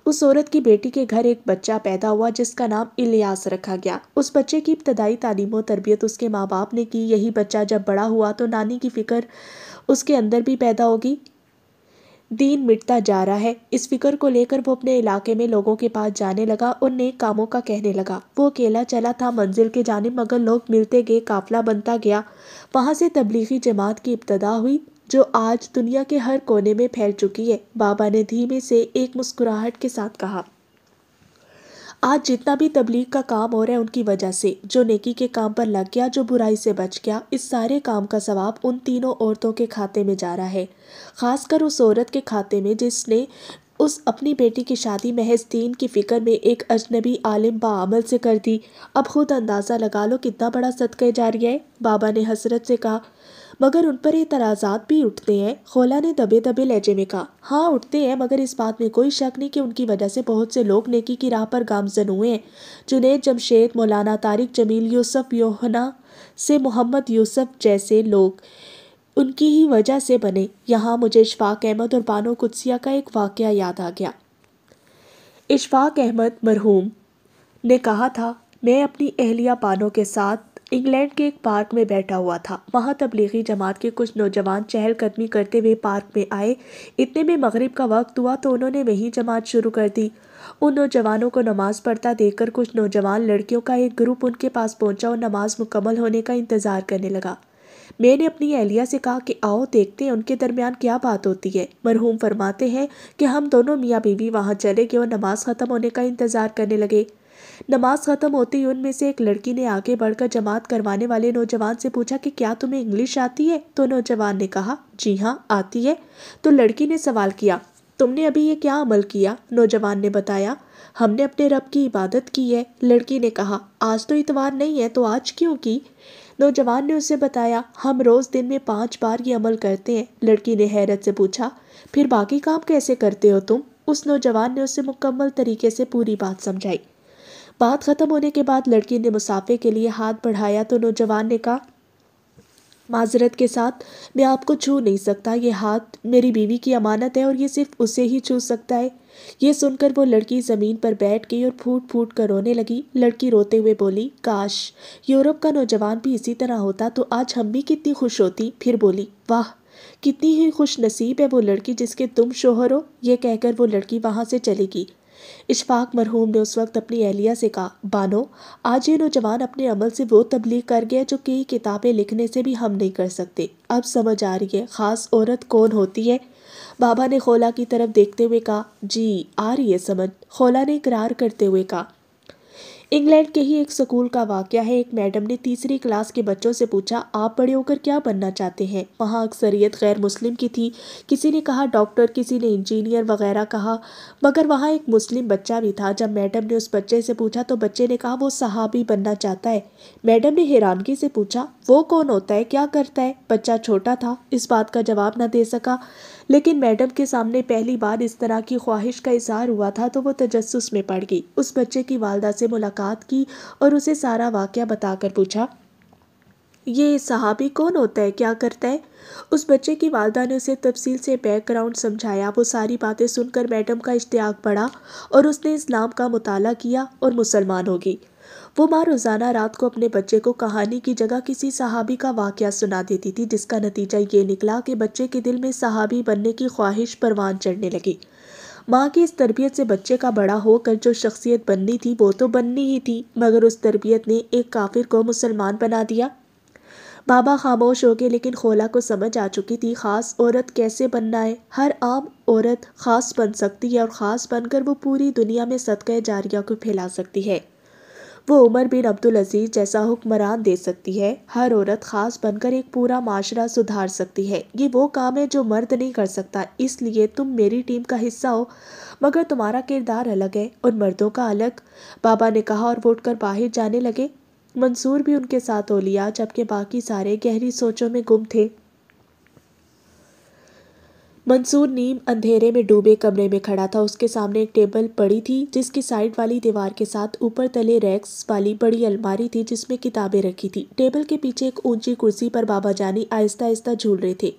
اس عورت کی بیٹی کے گھر ایک بچہ پیدا ہوا جس کا نام الیاس رکھا گیا۔ اس بچے کی ابتدائی تعلیم و تربیت اس کے ماں باپ نے کی۔ یہی بچہ جب بڑا ہوا تو نانی کی فکر اس کے اندر بھی پیدا ہوگی۔ دین مٹتا جا رہا ہے، اس فکر کو لے کر وہ اپنے علاقے میں لوگوں کے پاس جانے لگا اور نیک کاموں کا کہنے لگا۔ وہ اکیلا چلا تھا منزل کے جانب، مگر لوگ ملتے گئے، قافلہ بنتا گیا۔ وہاں سے تبلیغی جماعت کی ابتدا ہوئی جو آج دنیا کے ہر کونے میں پھیل چکی ہے۔ بابا نے دھیمے سے ایک مسکراہٹ کے ساتھ کہا آج جتنا بھی تبلیغ کا کام ہو رہا ہے ان کی وجہ سے، جو نیکی کے کام پر لگ گیا، جو برائی سے بچ گیا، اس سارے کام کا ثواب ان تینوں عورتوں کے کھاتے میں جا رہا ہے، خاص کر اس عورت کے کھاتے میں جس نے اس اپنی بیٹی کی شادی محض دین کی فکر میں ایک اجنبی عالم باعمل سے کر دی۔ اب خود اندازہ لگا لو کتنا بڑا صدقہ جاریہ ہے۔ بابا نے حسرت سے کہا مگر ان پر اعتراضات بھی اٹھتے ہیں۔ خولا نے دبے دبے لہجے میں کہا ہاں اٹھتے ہیں، مگر اس بات میں کوئی شک نہیں کہ ان کی وجہ سے بہت سے لوگ نیکی کی راہ پر گامزن ہوئے ہیں۔ جنید جمشید، مولانا طارق جمیل، یوسف یوحنا سے محمد یوسف جیسے لوگ ان کی ہی وجہ سے بنے۔ یہاں مجھے اشفاق احمد اور بانو قدسیہ کا ایک واقعہ یاد آ گیا۔ اشفاق احمد مرحوم نے کہا تھا میں اپنی اہلیہ بانو کے ساتھ انگلینڈ کے ایک پارک میں بیٹھا ہوا تھا۔ وہاں تبلیغی جماعت کے کچھ نوجوان چہل قدمی کرتے ہوئے پارک میں آئے۔ اتنے میں مغرب کا وقت ہوا تو انہوں نے وہیں جماعت شروع کر دی۔ ان نوجوانوں کو نماز پڑھتا دیکھ کر کچھ نوجوان لڑکیوں کا ایک گروپ ان کے پاس پہنچا اور نماز مکمل ہونے کا انتظار کرنے لگا۔ میں نے اپنی اہلیہ سے کہا کہ آؤ دیکھتے ہیں ان کے درمیان کیا بات ہوتی ہے۔ مرحوم فرماتے ہیں کہ ہم دونوں میاں بیوی وہاں چلے گئے اور نماز ختم ہونے کا انتظار کرنے لگے۔ نماز ختم ہوتی ہی ان میں سے ایک لڑکی نے آگے بڑھ کر جماعت کروانے والے نوجوان سے پوچھا کہ کیا تمہیں انگلش آتی ہے؟ تو نوجوان نے کہا جی ہاں آتی ہے۔ تو لڑکی نے سوال کیا تم نے ابھی یہ کیا عمل کیا؟ نوجوان نے بتایا ہم نے اپنے رب کی عبادت کی ہے۔ لڑکی نے کہا آج تو اتوار نہیں ہے تو آج کیوں کی؟ نوجوان نے اسے بتایا ہم روز دن میں 5 بار یہ عمل کرتے ہیں۔ لڑکی نے حیرت سے پوچھا پھر باقی کام کیسے کرتے ہو تم؟ اس نوجوان نے اسے مکمل طریقے سے پوری بات سمجھائی۔ بات ختم ہونے کے بعد لڑکی نے مسافے کے لیے ہاتھ بڑھایا تو نوجوان نے کہا معذرت کے ساتھ میں آپ کو چھو نہیں سکتا، یہ ہاتھ میری بیوی کی امانت ہے اور یہ صرف اسے ہی چھو سکتا ہے۔ یہ سن کر وہ لڑکی زمین پر بیٹھ گئی اور پھوٹ پھوٹ کر رونے لگی۔ لڑکی روتے ہوئے بولی کاش یورپ کا نوجوان بھی اسی طرح ہوتا تو آج ہم بھی کتنی خوش ہوتی۔ پھر بولی واہ کتنی ہی خوش نصیب ہے وہ لڑکی جس کے تم شوہر ہو۔ یہ کہہ کر وہ لڑکی وہاں سے چلی گئی۔ اشفاق مرحوم نے اس وقت اپنی اہلیہ سے کہا بانو آج یہ نوجوان اپنے عمل سے وہ تبلیغ کر گیا جو کئی کتابیں لکھنے سے بھی ہم نہیں کر سکتے۔ اب سمجھ آ رہی ہے خاص عورت کون ہوتی ہے؟ بابا نے خولا کی طرف دیکھتے ہوئے کہا جی آ رہی ہے سمجھ۔ خولا نے اقرار کرتے ہوئے کہا انگلینڈ کے ہی ایک سکول کا واقعہ ہے۔ ایک میڈم نے تیسری کلاس کے بچوں سے پوچھا آپ بڑے ہو کر کیا بننا چاہتے ہیں؟ وہاں اکثریت غیر مسلم کی تھی۔ کسی نے کہا ڈاکٹر، کسی نے انجینئر وغیرہ کہا، مگر وہاں ایک مسلم بچہ بھی تھا۔ جب میڈم نے اس بچے سے پوچھا تو بچے نے کہا وہ صحابی بننا چاہتا ہے۔ میڈم نے حیرانگی سے پوچھا وہ کون ہوتا ہے، کیا کرتا ہے؟ بچہ چھوٹا تھا، اس بات کا جواب نہ دے سکا، لیکن میڈم کے سامنے پہلی بار اس طرح کی خواہش کا اظہار ہوا تھا تو وہ تجسس میں پڑ گئی۔ اس بچے کی والدہ سے ملاقات کی اور اسے سارا واقعہ بتا کر پوچھا یہ صحابی کون ہوتا ہے، کیا کرتا ہے؟ اس بچے کی والدہ نے اسے تفصیل سے بیک گراؤنڈ سمجھایا۔ وہ ساری باتیں سن کر میڈم کا اشتیاق بڑھا اور اس نے اسلام کا مطالعہ کیا اور مسلمان ہو گئی۔ وہ ماں روزانہ رات کو اپنے بچے کو کہانی کی جگہ کسی صحابی کا واقعہ سنا دیتی تھی، جس کا نتیجہ یہ نکلا کہ بچے کے دل میں صحابی بننے کی خواہش پروان چڑھنے لگی۔ ماں کی اس تربیت سے بچے کا بڑا ہو کر جو شخصیت بننی تھی وہ تو بننی ہی تھی، مگر اس تربیت نے ایک کافر کو مسلمان بنا دیا۔ بابا خاموش ہو گئے، لیکن خولا کو سمجھ آ چکی تھی خاص عورت کیسے بننا ہے۔ ہر عام عورت خاص بن سکتی ہے اور خاص بن کر وہ پوری دنیا میں صدقہ جاریہ کو پھیلا سکتی ہے۔ وہ عمر بن عبدالعزیز جیسا حکمران دے سکتی ہے۔ ہر عورت خاص بن کر ایک پورا معاشرہ سدھار سکتی ہے۔ یہ وہ کام ہے جو مرد نہیں کر سکتا، اس لیے تم میری ٹیم کا حصہ ہو، مگر تمہارا کردار الگ ہے اور مردوں کا الگ، بابا نے کہا اور وہ اٹھ کر باہر جانے لگے۔ منصور بھی ان کے ساتھ ہو لیا، جبکہ باقی سارے گہری سوچوں میں گم تھے۔ منصور نیم اندھیرے میں ڈوبے کمرے میں کھڑا تھا۔ اس کے سامنے ایک ٹیبل پڑی تھی جس کی سائیڈ والی دیوار کے ساتھ اوپر تلے ریکس والی بڑی الماری تھی جس میں کتابیں رکھی تھی۔ ٹیبل کے پیچھے ایک اونچی کرسی پر بابا جانی آہستہ آہستہ جھول رہے تھے۔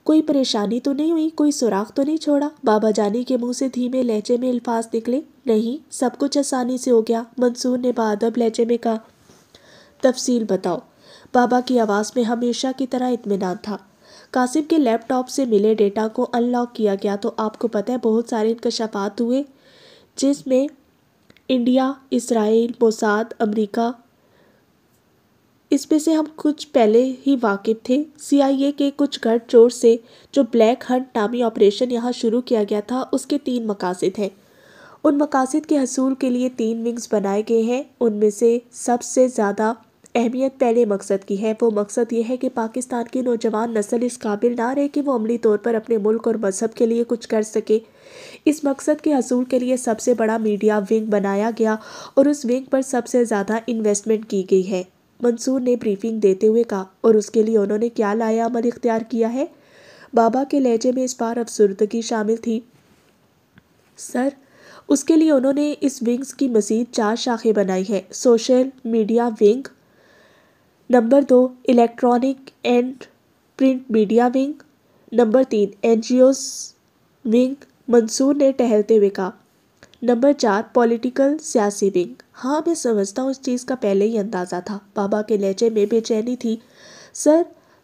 کوئی پریشانی تو نہیں ہوئی، کوئی سوراخ تو نہیں چھوڑا؟ بابا جانی کے منہ سے دھیمے لہجے میں الفاظ نکلے۔ نہیں، سب کچھ آسانی سے ہو گیا، منصور نے بادب لہجے میں کہا۔ تفصیل بتاؤ۔ بابا کی آواز میں ہمیشہ کی طرح اطمینان تھا۔ قاسم کے لیپ ٹاپ سے ملے ڈیٹا کو ان لاک کیا گیا تو آپ کو پتہ ہے بہت سارے انکشافات ہوئے، جس میں انڈیا، اسرائیل، موساد، امریکہ، اس میں سے ہم کچھ پہلے ہی واقف تھے۔ CIA کے کچھ گھٹ چور سے جو بلیک ہنٹ نامی آپریشن یہاں شروع کیا گیا تھا، اس کے 3 مقاصد ہیں۔ ان مقاصد کے حصول کے لیے 3 ونگز بنائے گئے ہیں۔ ان میں سے سب سے زیادہ اہمیت پہلے مقصد کی ہے۔ وہ مقصد یہ ہے کہ پاکستان کی نوجوان نسل اس قابل نہ رہے کہ وہ عملی طور پر اپنے ملک اور مذہب کے لیے کچھ کر سکے۔ اس مقصد کے حصول کے لیے سب سے بڑا میڈیا ونگ بنایا گیا اور اس ونگ پر سب سے زیادہ انویسٹمنٹ کی گئی ہے، منصور نے بریفنگ دیتے ہوئے کہا۔ اور اس کے لیے انہوں نے کیا لایا عمل اختیار کیا ہے؟ بابا کے لہجے میں اس بار افسردگی شامل تھی۔ سر، اس کے لیے انہوں نے اس ونگز کی مزید 4 شاخیں بنائی ہیں۔ Social media wing, number 2 electronic and print media wing, number 3 NGOs wing, Mansoor نے ٹہلتے ہوئے کہا، نمبر 4 پولیٹیکل سیاسی ونگ۔ ہاں میں سمجھتا ہوں اس چیز کا پہلے ہی اندازہ تھا۔ بابا کے لہجے میں بے چینی تھی۔ سر،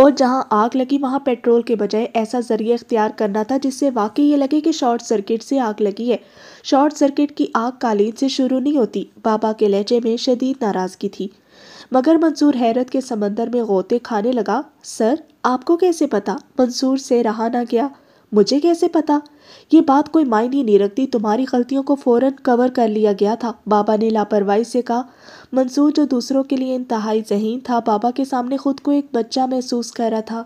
اور جہاں آگ لگی وہاں پیٹرول کے بجائے ایسا ذریعہ اختیار کرنا تھا جس سے واقعی یہ لگے کہ شارٹ سرکٹ سے آگ لگی ہے۔ شارٹ سرکٹ کی آگ قالین سے شروع نہیں ہوتی۔ بابا کے لہجے میں شدید ناراضگی تھی، مگر منصور حیرت کے سمندر میں غوطے کھانے لگا۔ سر، آپ کو کیسے پتا؟ منصور سے رہا نہ گیا۔ مجھے کیسے پتا؟ یہ بات کوئی معنی نہیں رکھتی، تمہاری غلطیوں کو فوراً کور کر لیا گیا تھا، بابا نے لاپرواہی سے کہا۔ منصور جو دوسروں کے لیے انتہائی ذہین تھا، بابا کے سامنے خود کو ایک بچہ محسوس کر رہا تھا۔